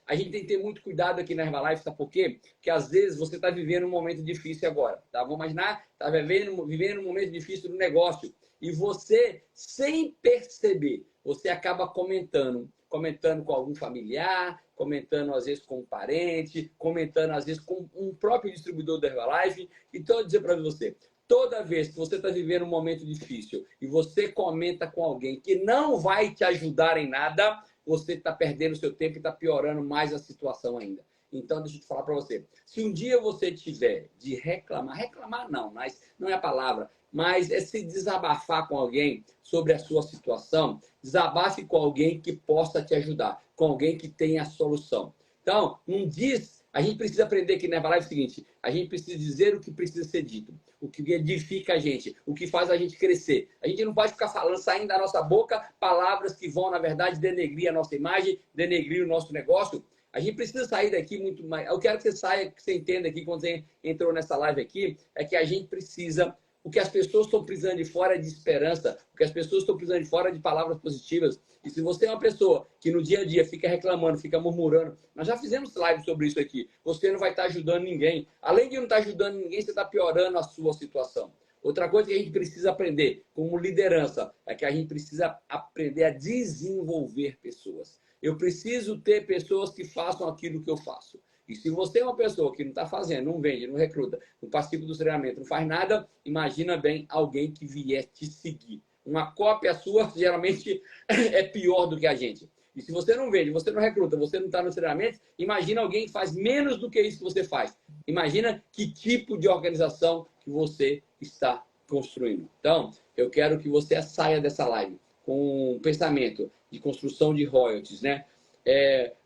A gente tem que ter muito cuidado aqui na Herbalife, sabe por quê? Porque às vezes você está vivendo um momento difícil agora, tá? Vamos imaginar, está vivendo um momento difícil no negócio e você, sem perceber, você acaba comentando com algum familiar, comentando às vezes com um parente, comentando às vezes com um próprio distribuidor da Herbalife. Então, eu vou dizer para você, toda vez que você está vivendo um momento difícil e você comenta com alguém que não vai te ajudar em nada, você está perdendo seu tempo e está piorando mais a situação ainda. Então, deixa eu te falar para você. Se um dia você tiver de reclamar não, mas não é a palavra, mas é se desabafar com alguém sobre a sua situação, desabafe com alguém que possa te ajudar, com alguém que tenha a solução. Então, não diz... A gente precisa aprender aqui na Herbalife o seguinte, a gente precisa dizer o que precisa ser dito, o que edifica a gente, o que faz a gente crescer. A gente não pode ficar falando, saindo da nossa boca, palavras que vão, na verdade, denegrir a nossa imagem, denegrir o nosso negócio. A gente precisa sair daqui muito mais. Eu quero que você saia, que você entenda aqui, quando você entrou nessa live aqui, é que a gente precisa... O que as pessoas estão precisando de fora é de esperança. O que as pessoas estão precisando de fora é de palavras positivas. E se você é uma pessoa que no dia a dia fica reclamando, fica murmurando, nós já fizemos live sobre isso aqui, você não vai estar ajudando ninguém. Além de não estar ajudando ninguém, você está piorando a sua situação. Outra coisa que a gente precisa aprender como liderança é que a gente precisa aprender a desenvolver pessoas. Eu preciso ter pessoas que façam aquilo que eu faço. E se você é uma pessoa que não está fazendo, não vende, não recruta, não participa do treinamento, não faz nada, imagina bem alguém que vier te seguir. Uma cópia sua geralmente é pior do que a gente. E se você não vende, você não recruta, você não está no treinamento, imagina alguém que faz menos do que isso que você faz. Imagina que tipo de organização que você está construindo. Então, eu quero que você saia dessa live com um pensamento de construção de royalties, né?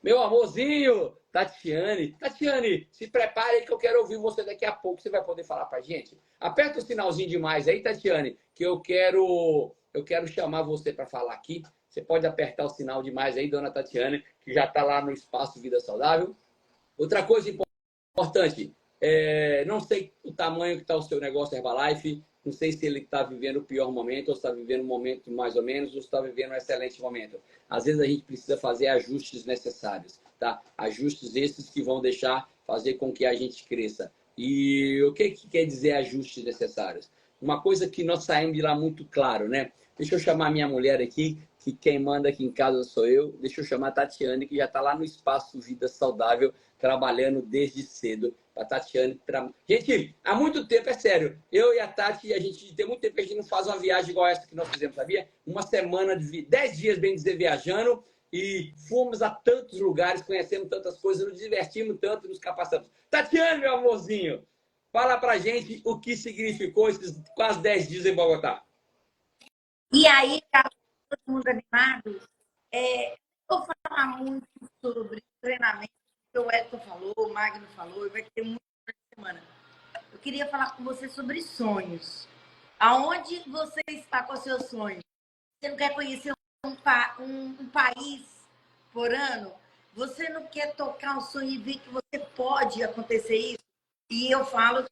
Meu amorzinho, Tatiane, se prepare aí que eu quero ouvir você daqui a pouco. Você vai poder falar pra gente? Aperta o sinalzinho de mais aí, Tatiane, que eu quero chamar você para falar aqui. Você pode apertar o sinal de mais aí, dona Tatiane, que já está lá no Espaço Vida Saudável. Outra coisa importante, não sei o tamanho que está o seu negócio Herbalife, não sei se ele está vivendo o pior momento, ou está vivendo um momento mais ou menos, ou está vivendo um excelente momento. Às vezes a gente precisa fazer ajustes necessários, tá? Ajustes esses que vão fazer com que a gente cresça. E o que quer dizer ajustes necessários? Uma coisa que nós saímos de lá muito claro, né? Deixa eu chamar minha mulher aqui, que quem manda aqui em casa sou eu. Deixa eu chamar a Tatiane, que já está lá no Espaço Vida Saudável, trabalhando desde cedo. A Tatiane... Gente, há muito tempo, é sério, eu e a Tati, a gente tem muito tempo que a gente não faz uma viagem igual essa que nós fizemos, sabia? Uma semana, 10 dias, bem dizer, viajando, e fomos a tantos lugares, conhecemos tantas coisas, nos divertimos tanto, nos capacitamos. Tatiane, meu amorzinho, Fala pra gente o que significou esses quase 10 dias em Bogotá. E aí, tá todo mundo animado. Vou falar muito sobre treinamento, que o Elton falou, o Magno falou, e vai ter muito semana. Eu queria falar com você sobre sonhos. Aonde você está com os seus sonhos? Você não quer conhecer um país por ano? Você não quer tocar um sonho e ver que você pode acontecer isso? E eu falo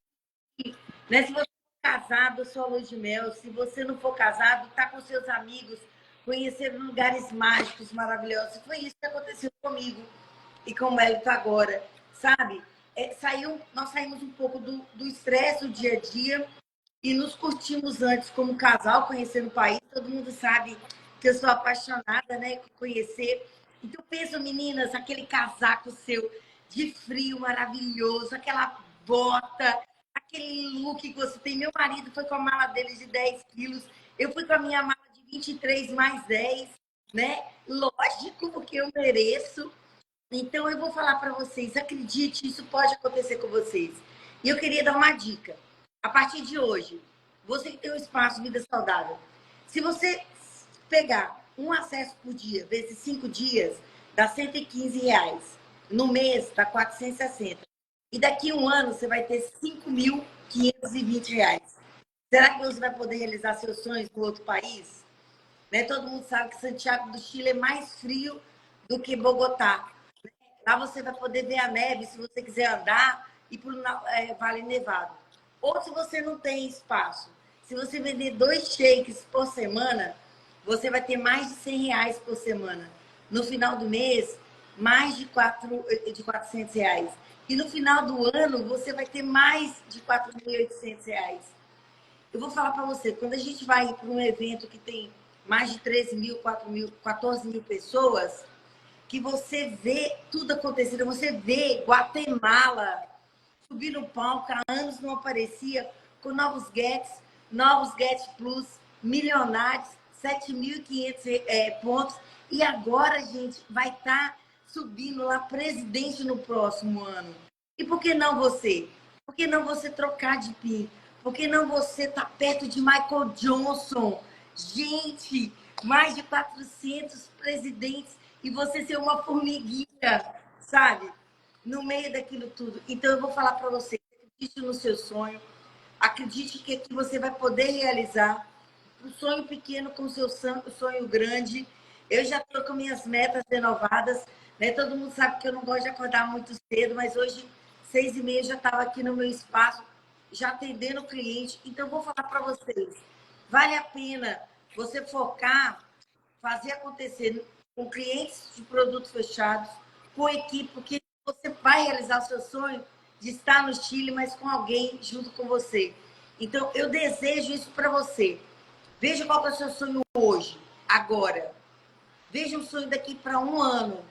que, né, se você for casado, sua lua de mel. Se você não for casado, tá com seus amigos, conhecer lugares mágicos, maravilhosos. Foi isso que aconteceu comigo e com o Mélito agora, sabe? Nós saímos um pouco do estresse do dia a dia e nos curtimos antes como casal, conhecendo o país. Todo mundo sabe que eu sou apaixonada, né, por conhecer. Então, pensa, meninas, aquele casaco seu de frio maravilhoso, aquela bota, aquele look que você tem. Meu marido foi com a mala dele de 10 quilos, eu fui com a minha mala de 23 mais 10, né? Lógico, porque eu mereço. Então, eu vou falar para vocês, acredite, isso pode acontecer com vocês. E eu queria dar uma dica. A partir de hoje, você que tem um espaço Vida Saudável, se você pegar um acesso por dia, vezes 5 dias, dá R$ 115. No mês, dá 460. E daqui a um ano, você vai ter R$ 5.520. Será que você vai poder realizar seus sonhos no outro país? Né? Todo mundo sabe que Santiago do Chile é mais frio do que Bogotá. Lá você vai poder ver a neve se você quiser andar e para o Vale Nevado. Ou se você não tem espaço, se você vender 2 shakes por semana, você vai ter mais de R$ 100 por semana. No final do mês, mais de R$ 400. E no final do ano, você vai ter mais de R$ 4.800. Eu vou falar para você, quando a gente vai para um evento que tem mais de 13 mil, 4 mil, 14 mil pessoas, que você vê tudo acontecendo, você vê Guatemala subir no palco, há anos não aparecia, com novos Gets Plus, milionários, 7.500 pontos, e agora, gente, vai estar subindo lá presidente no próximo ano. E por que não você? Por que não você trocar de PIN? Por que não você estar perto de Michael Johnson? Gente, mais de 400 presidentes e você ser uma formiguinha, sabe? No meio daquilo tudo. Então, eu vou falar para você, acredite no seu sonho, acredite que você vai poder realizar um sonho pequeno com o seu sonho grande. Eu já estou com minhas metas renovadas, né? Todo mundo sabe que eu não gosto de acordar muito cedo, mas hoje, 6h30, já estava aqui no meu espaço, já atendendo o cliente. Então, eu vou falar para vocês, vale a pena você focar, fazer acontecer com clientes de produtos fechados, com equipe, porque você vai realizar o seu sonho de estar no Chile, mas com alguém junto com você. Então, eu desejo isso para você. Veja qual é o seu sonho hoje, agora. Veja um sonho daqui para um ano.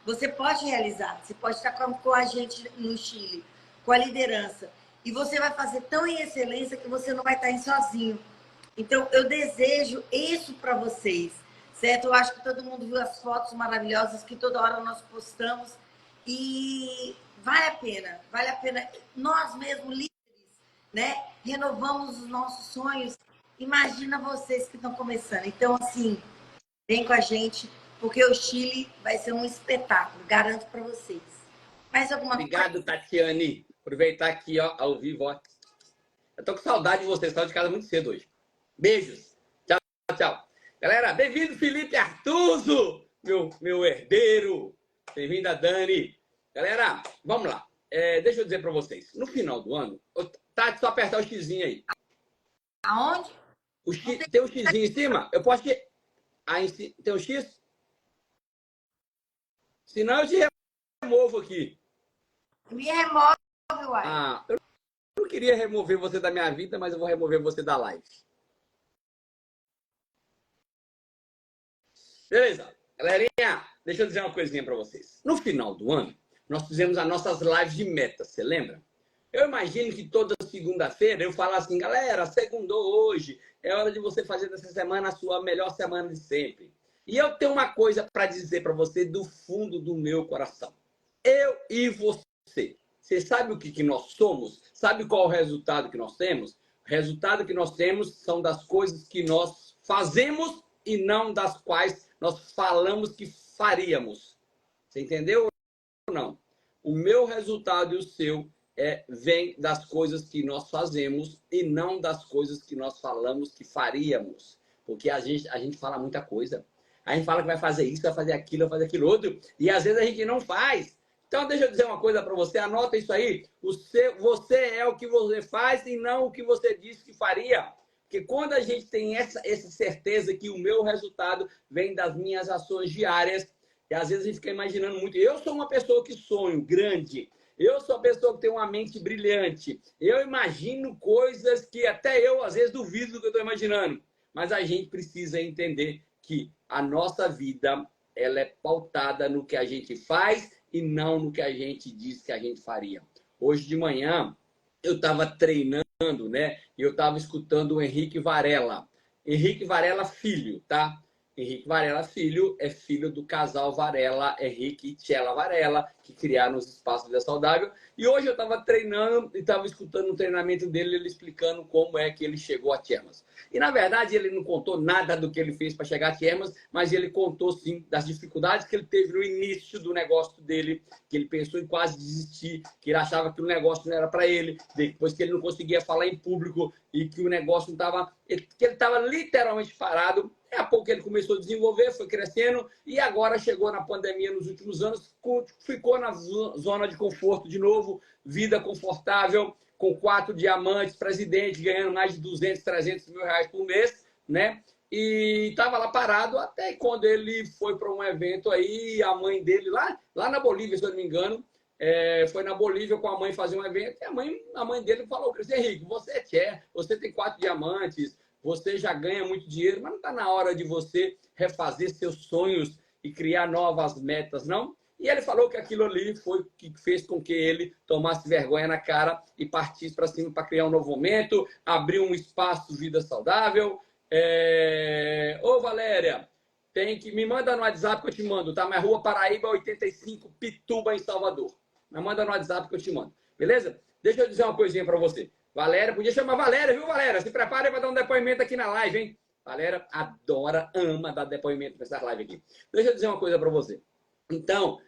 Você pode realizar. Você pode estar com a gente no Chile, com a liderança. E você vai fazer tão em excelência que você não vai estar sozinho. Então, eu desejo isso para vocês, certo? Eu acho que todo mundo viu as fotos maravilhosas que toda hora nós postamos. E vale a pena, vale a pena. Nós mesmos, líderes, né? Renovamos os nossos sonhos. Imagina vocês que estão começando. Então, assim, vem com a gente, porque o Chile vai ser um espetáculo, garanto para vocês. Mais alguma coisa? Obrigado, Tatiane. Aproveitar aqui, ó, ao vivo, ó. Eu tô com saudade de vocês, saiu de casa muito cedo hoje. Beijos. Tchau, tchau. Galera, bem-vindo, Felipe Artuso, meu herdeiro. Bem-vindo a Dani. Galera, vamos lá. Deixa eu dizer para vocês. No final do ano, Tati, só apertar o xizinho aí. Aonde? Tem um xizinho em cima? Eu posso te... Tem um X? Senão eu te removo aqui. Me remove, uai. Eu não queria remover você da minha vida, mas eu vou remover você da live. Beleza. Galerinha, deixa eu dizer uma coisinha para vocês. No final do ano, nós fizemos as nossas lives de metas, você lembra? Eu imagino que toda segunda-feira eu falo assim, galera, segundou hoje, é hora de você fazer dessa semana a sua melhor semana de sempre. E eu tenho uma coisa para dizer para você do fundo do meu coração. Eu e você. Você sabe o que nós somos? Sabe qual é o resultado que nós temos? O resultado que nós temos são das coisas que nós fazemos e não das quais nós falamos que faríamos. Você entendeu ou não? O meu resultado e o seu vem das coisas que nós fazemos e não das coisas que nós falamos que faríamos. Porque a gente fala muita coisa. A gente fala que vai fazer isso, vai fazer aquilo, vai fazer aquilo outro, e às vezes a gente não faz. Então, deixa eu dizer uma coisa para você, anota isso aí. Você é o que você faz e não o que você disse que faria. Porque quando a gente tem essa certeza que o meu resultado vem das minhas ações diárias, e às vezes a gente fica imaginando muito. Eu sou uma pessoa que sonho grande. Eu sou uma pessoa que tem uma mente brilhante. Eu imagino coisas que até eu, às vezes, duvido do que eu estou imaginando. Mas a gente precisa entender que a nossa vida ela é pautada no que a gente faz e não no que a gente diz que a gente faria. Hoje de manhã, eu estava treinando, né? E eu estava escutando o Henrique Varela. Henrique Varela Filho, tá? Henrique Varela Filho é filho do casal Varela, Henrique e Tchela Varela, que criaram os Espaços de Vida Saudável. E hoje eu estava treinando e estava escutando um treinamento dele, ele explicando como é que ele chegou a Termas. E, na verdade, ele não contou nada do que ele fez para chegar a Termas, mas ele contou, sim, das dificuldades que ele teve no início do negócio dele, que ele pensou em quase desistir, que ele achava que o negócio não era para ele, depois que ele não conseguia falar em público e que o negócio não estava... que ele estava literalmente parado. Daqui a pouco ele começou a desenvolver, foi crescendo e agora chegou na pandemia nos últimos anos, ficou na zona de conforto de novo, vida confortável, com 4 diamantes, presidente, ganhando mais de 200, 300 mil reais por mês, né? E estava lá parado até quando ele foi para um evento aí, a mãe dele, lá na Bolívia, se eu não me engano, foi na Bolívia com a mãe fazer um evento, e a mãe dele falou, Henrique, você é tchê, você tem 4 diamantes, você já ganha muito dinheiro, mas não está na hora de você refazer seus sonhos e criar novas metas, não? E ele falou que aquilo ali foi o que fez com que ele tomasse vergonha na cara e partisse para cima para criar um novo momento, abrir um espaço de vida saudável. Ô, Valéria, me manda no WhatsApp que eu te mando, tá? Minha Rua Paraíba 85, Pituba, em Salvador. Me manda no WhatsApp que eu te mando, beleza? Deixa eu dizer uma coisinha para você. Valéria, podia chamar Valéria, viu, Valéria? Se prepare para dar um depoimento aqui na live, hein? Valéria adora, ama dar depoimento nessa live aqui. Deixa eu dizer uma coisa para você. Então,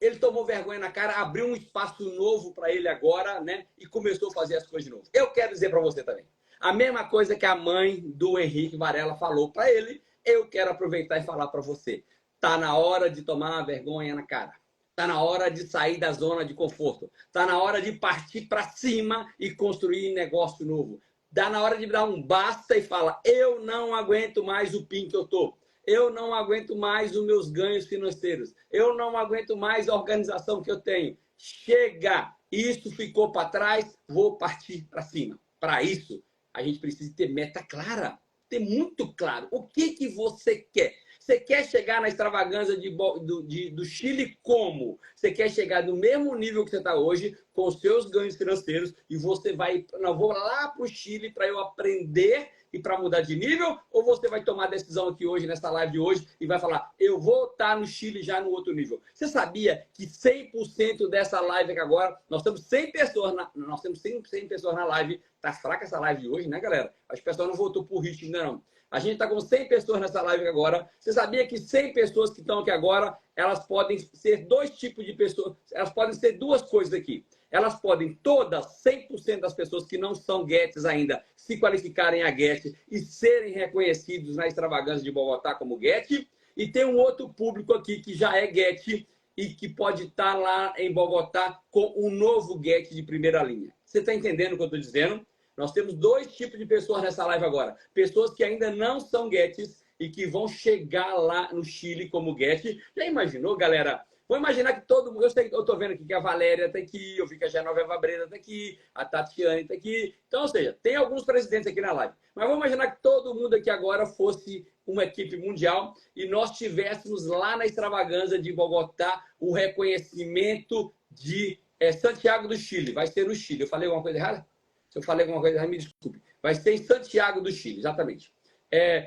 ele tomou vergonha na cara, abriu um espaço novo para ele agora, né? E começou a fazer as coisas de novo. Eu quero dizer para você também. A mesma coisa que a mãe do Henrique Varela falou para ele, eu quero aproveitar e falar para você. Tá na hora de tomar vergonha na cara. Está na hora de sair da zona de conforto. Está na hora de partir para cima e construir negócio novo. Está na hora de dar um basta e falar, eu não aguento mais o PIN que eu estou. Eu não aguento mais os meus ganhos financeiros. Eu não aguento mais a organização que eu tenho. Chega! Isso ficou para trás, vou partir para cima. Para isso, a gente precisa ter meta clara. Ter muito claro. O que você quer? Você quer chegar na extravagância do Chile como? Você quer chegar no mesmo nível que você está hoje, com os seus ganhos financeiros, e você vai, não, vou lá para o Chile para eu aprender e para mudar de nível? Ou você vai tomar a decisão aqui hoje, nessa live de hoje, e vai falar, eu vou estar no Chile já no outro nível? Você sabia que 100% dessa live aqui agora, nós temos 100 pessoas, nós temos 100 pessoas na live, tá fraca essa live de hoje, né, galera? As pessoas não voltou pro ritmo ainda não. A gente está com 100 pessoas nessa live agora. Você sabia que 100 pessoas que estão aqui agora, elas podem ser 2 tipos de pessoas, elas podem ser 2 coisas aqui. Elas podem, todas, 100% das pessoas que não são Guests ainda, se qualificarem a Guest e serem reconhecidos na extravagância de Bogotá como Guest. E tem um outro público aqui que já é Guest e que pode estar lá em Bogotá com um novo Guest de primeira linha. Você está entendendo o que eu estou dizendo? Nós temos 2 tipos de pessoas nessa live agora. Pessoas que ainda não são Guests e que vão chegar lá no Chile como Guest. Já imaginou, galera? Vamos imaginar que todo mundo... Eu estou vendo aqui que a Valéria está aqui, eu vi que a Genoveva Breda está aqui, a Tatiane está aqui. Então, ou seja, tem alguns presidentes aqui na live. Mas vamos imaginar que todo mundo aqui agora fosse uma equipe mundial e nós tivéssemos lá na extravagância de Bogotá o reconhecimento de Santiago do Chile. Vai ser no Chile. Eu falei alguma coisa errada? Se eu falei alguma coisa errada, me desculpe. Vai ser em Santiago do Chile, exatamente.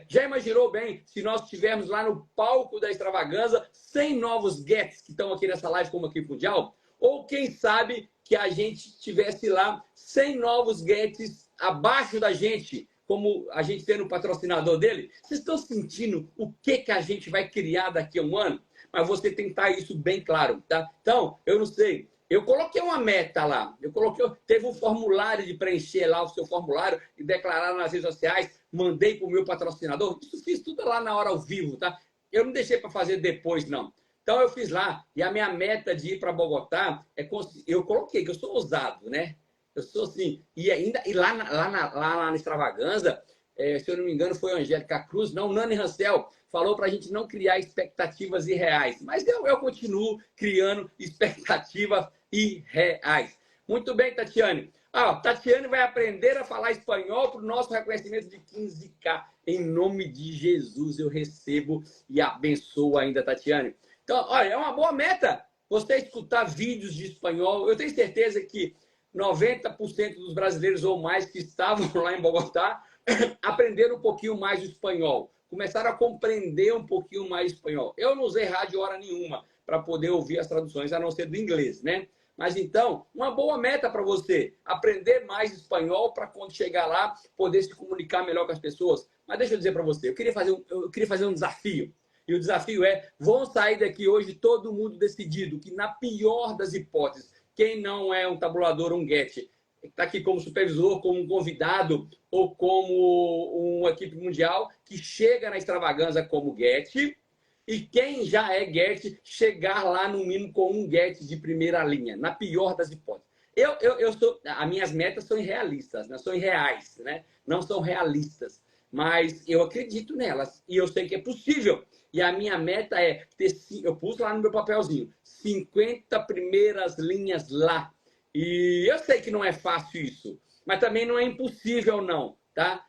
Já imaginou bem se nós estivermos lá no palco da extravagância 100 novos Guests que estão aqui nessa live como equipe mundial? Ou quem sabe que a gente tivesse lá 100 novos Gets abaixo da gente, como a gente sendo o patrocinador dele. Vocês estão sentindo o que a gente vai criar daqui a um ano? Mas você tem que estar isso bem claro, tá? Então, eu não sei. Eu coloquei uma meta lá. Teve um formulário de preencher lá o seu formulário e declarar nas redes sociais. Mandei para o meu patrocinador. Isso fiz tudo lá na hora ao vivo, tá? Eu não deixei para fazer depois, não. Então, eu fiz lá. E a minha meta de ir para Bogotá é... Eu coloquei, que eu sou ousado, né? Eu sou assim. E lá na Extravaganza, se eu não me engano, foi a Angélica Cruz, não, Nani Rancel, falou para a gente não criar expectativas irreais. Mas eu continuo criando expectativas irreais. Muito bem, Tatiane. Tatiane vai aprender a falar espanhol para o nosso reconhecimento de 15K. Em nome de Jesus, eu recebo e abençoo ainda, Tatiane. Então, olha, é uma boa meta você escutar vídeos de espanhol. Eu tenho certeza que 90% dos brasileiros ou mais que estavam lá em Bogotá aprenderam um pouquinho mais o espanhol. Começaram a compreender um pouquinho mais o espanhol. Eu não usei rádio hora nenhuma para poder ouvir as traduções, a não ser do inglês, né? Mas então, uma boa meta para você, aprender mais espanhol para quando chegar lá, poder se comunicar melhor com as pessoas. Mas deixa eu dizer para você, eu queria fazer um desafio. E o desafio é, vão sair daqui hoje todo mundo decidido que na pior das hipóteses, quem não é um tabulador, um Get, está aqui como supervisor, como um convidado ou como uma equipe mundial que chega na Extravaganza como Get, e quem já é Get, chegar lá no mínimo com um Get de primeira linha, na pior das hipóteses. As minhas metas são irrealistas, né? São irreais, né? Não são realistas, mas eu acredito nelas e eu sei que é possível. E a minha meta é ter, eu pus lá no meu papelzinho, 50 primeiras linhas lá. E eu sei que não é fácil isso, mas também não é impossível não, tá?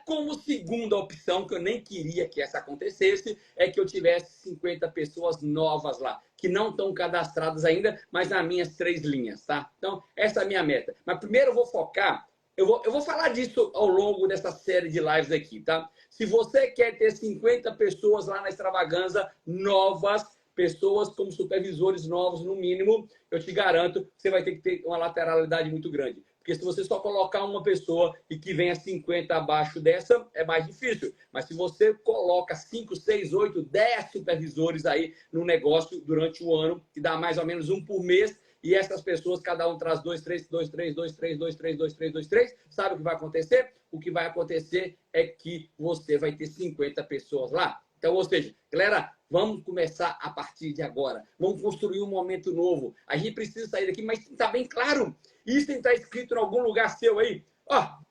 Como segunda opção, que eu nem queria que essa acontecesse, é que eu tivesse 50 pessoas novas lá, que não estão cadastradas ainda, mas nas minhas 3 linhas, tá? Então, essa é a minha meta. Mas primeiro eu vou focar, eu vou falar disso ao longo dessa série de lives aqui, tá? Se você quer ter 50 pessoas lá na Extravaganza, novas, pessoas como supervisores novos no mínimo, eu te garanto que você vai ter que ter uma lateralidade muito grande. Porque se você só colocar uma pessoa e que venha 50 abaixo dessa, é mais difícil. Mas se você coloca 5, 6, 8, 10 supervisores aí no negócio durante o ano, que dá mais ou menos um por mês, e essas pessoas, cada um traz 2, 3, 2, 3, 2, 3, 2, 3, 2, 3, 2, 3, sabe o que vai acontecer? O que vai acontecer é que você vai ter 50 pessoas lá. Então, ou seja, galera, vamos começar a partir de agora. Vamos construir um momento novo. A gente precisa sair daqui, mas está bem claro. Isso tem que estar escrito em algum lugar seu aí.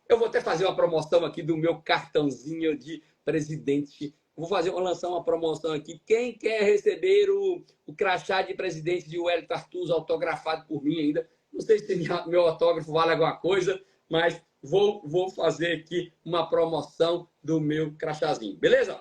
Eu vou até fazer uma promoção aqui do meu cartãozinho de presidente. Vou lançar uma promoção aqui. Quem quer receber o crachá de presidente de Wellington Arthus autografado por mim ainda? Não sei se meu autógrafo vale alguma coisa, mas vou fazer aqui uma promoção do meu crachazinho. Beleza?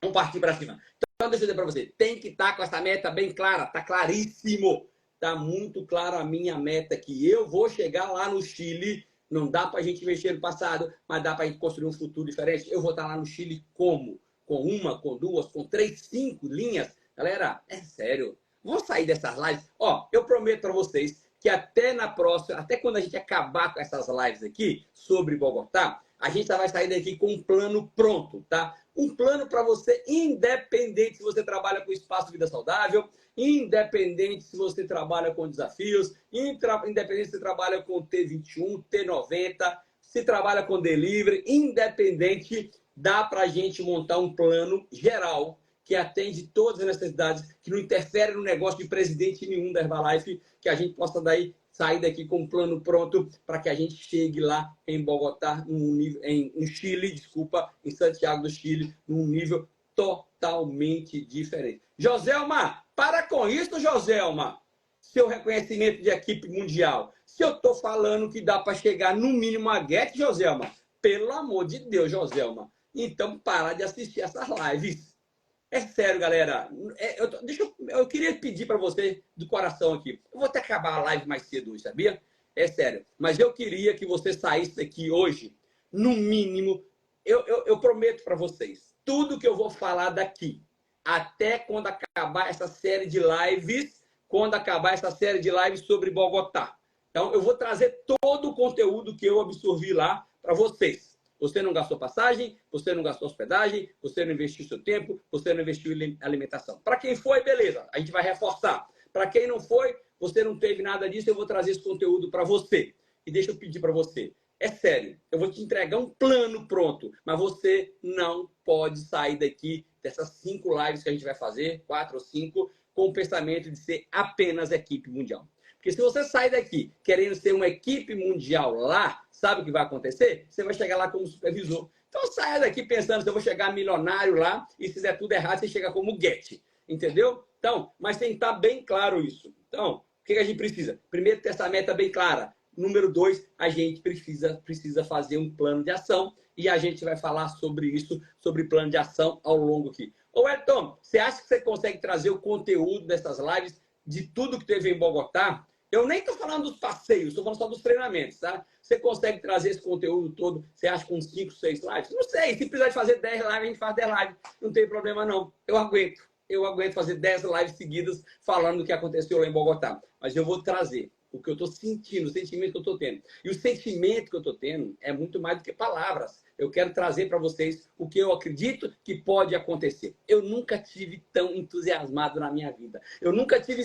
Vamos partir para cima. Então, deixa eu dizer para você. Tem que estar com essa meta bem clara. Está claríssimo. Está muito claro a minha meta que eu vou chegar lá no Chile. Não dá para a gente mexer no passado, mas dá para a gente construir um futuro diferente. Eu vou estar lá no Chile como? Com uma, com duas, com 3, 5 linhas. Galera, é sério. Vamos sair dessas lives. Eu prometo para vocês que até na próxima, até quando a gente acabar com essas lives aqui sobre Bogotá, a gente já vai sair daqui com um plano pronto, tá? Um plano para você, independente se você trabalha com espaço de vida saudável, independente se você trabalha com desafios, independente se você trabalha com T21, T90, se trabalha com delivery, independente, dá para a gente montar um plano geral que atende todas as necessidades, que não interfere no negócio de presidente nenhum da Herbalife, que a gente possa daí sair daqui com um plano pronto para que a gente chegue lá em Bogotá, em Chile, em Santiago do Chile, num nível totalmente diferente. Joselma, para com isso, Joselma. Seu reconhecimento de equipe mundial. Se eu estou falando que dá para chegar no mínimo a Get, Joselma, pelo amor de Deus, Joselma, então para de assistir essas lives. É sério, galera. Eu queria pedir para você, do coração aqui. Eu vou até acabar a live mais cedo hoje, sabia? É sério. Mas eu queria que você saísse daqui hoje, no mínimo. Eu prometo para vocês, tudo que eu vou falar daqui, até quando acabar essa série de lives, quando acabar essa série de lives sobre Bogotá. Então, eu vou trazer todo o conteúdo que eu absorvi lá para vocês. Você não gastou passagem, você não gastou hospedagem, você não investiu seu tempo, você não investiu em alimentação. Para quem foi, beleza, a gente vai reforçar. Para quem não foi, você não teve nada disso, eu vou trazer esse conteúdo para você. E deixa eu pedir para você, é sério, eu vou te entregar um plano pronto, mas você não pode sair daqui dessas 5 lives que a gente vai fazer, 4 ou 5, com o pensamento de ser apenas equipe mundial. Porque se você sair daqui querendo ser uma equipe mundial lá, sabe o que vai acontecer? Você vai chegar lá como supervisor. Então saia daqui pensando, se eu vou chegar milionário lá e se der tudo errado, você chega como Get. Entendeu? Então, mas tem que estar bem claro isso. Então, o que a gente precisa? Primeiro, ter essa meta bem clara. Número 2, a gente precisa fazer um plano de ação e a gente vai falar sobre isso, sobre plano de ação ao longo aqui. Ô, Elton, você acha que você consegue trazer o conteúdo dessas lives de tudo que teve em Bogotá? Eu nem estou falando dos passeios, estou falando só dos treinamentos, tá? Você consegue trazer esse conteúdo todo, você acha, com 5, 6 lives? Não sei, se precisar de fazer 10 lives, a gente faz 10 lives. Não tem problema, não. Eu aguento fazer 10 lives seguidas falando do que aconteceu lá em Bogotá. Mas eu vou trazer o que eu estou sentindo, o sentimento que eu estou tendo. E o sentimento que eu estou tendo é muito mais do que palavras. Eu quero trazer para vocês o que eu acredito que pode acontecer. Eu nunca tive tão entusiasmado na minha vida. Eu nunca tive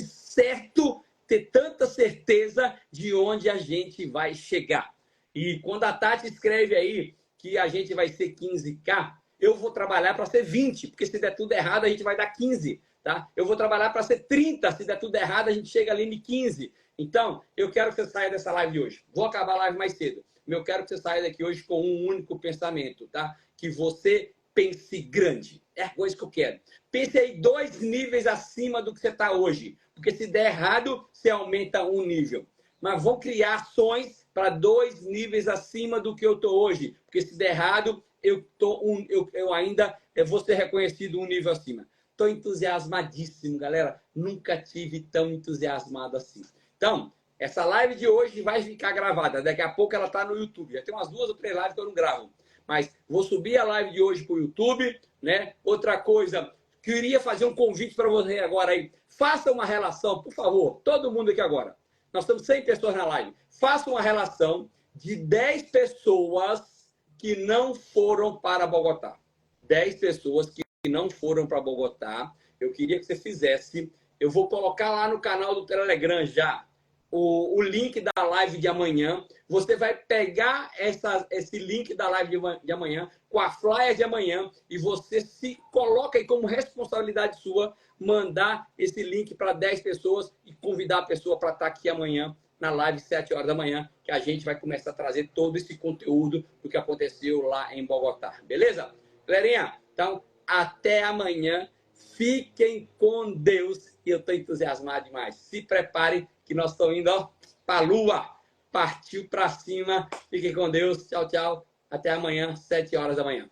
ter tanta certeza de onde a gente vai chegar. E quando a Tati escreve aí que a gente vai ser 15K, eu vou trabalhar para ser 20, porque se der tudo errado, a gente vai dar 15, tá? Eu vou trabalhar para ser 30, se der tudo errado, a gente chega ali em 15. Então, eu quero que você saia dessa live de hoje. Vou acabar a live mais cedo. Eu quero que você saia daqui hoje com um único pensamento, tá? Que você pense grande. É a coisa que eu quero. Pense aí 2 níveis acima do que você está hoje. Porque se der errado, você aumenta um nível. Mas vou criar ações para 2 níveis acima do que eu estou hoje. Porque se der errado, eu ainda vou ser reconhecido um nível acima. Estou entusiasmadíssimo, galera. Nunca tive tão entusiasmado assim. Então, essa live de hoje vai ficar gravada. Daqui a pouco ela está no YouTube. Já tem umas 2 ou 3 lives que eu não gravo. Mas vou subir a live de hoje para o YouTube, né? Outra coisa, queria fazer um convite para você agora aí. Faça uma relação, por favor. Todo mundo aqui agora. Nós estamos 100 pessoas na live. Faça uma relação de 10 pessoas que não foram para Bogotá. 10 pessoas que não foram para Bogotá. Eu queria que você fizesse. Eu vou colocar lá no canal do Telegram já o link da live de amanhã. Você vai pegar esse link da live de amanhã com a flyer de amanhã e você se coloca aí como responsabilidade sua mandar esse link para 10 pessoas e convidar a pessoa para estar aqui amanhã na live 7 horas da manhã, que a gente vai começar a trazer todo esse conteúdo do que aconteceu lá em Bogotá. Beleza? Galerinha, então até amanhã. Fiquem com Deus. E eu estou entusiasmado demais. Se preparem que nós estamos indo para a lua. Partiu para cima. Fiquem com Deus. Tchau, tchau. Até amanhã, 7 horas da manhã.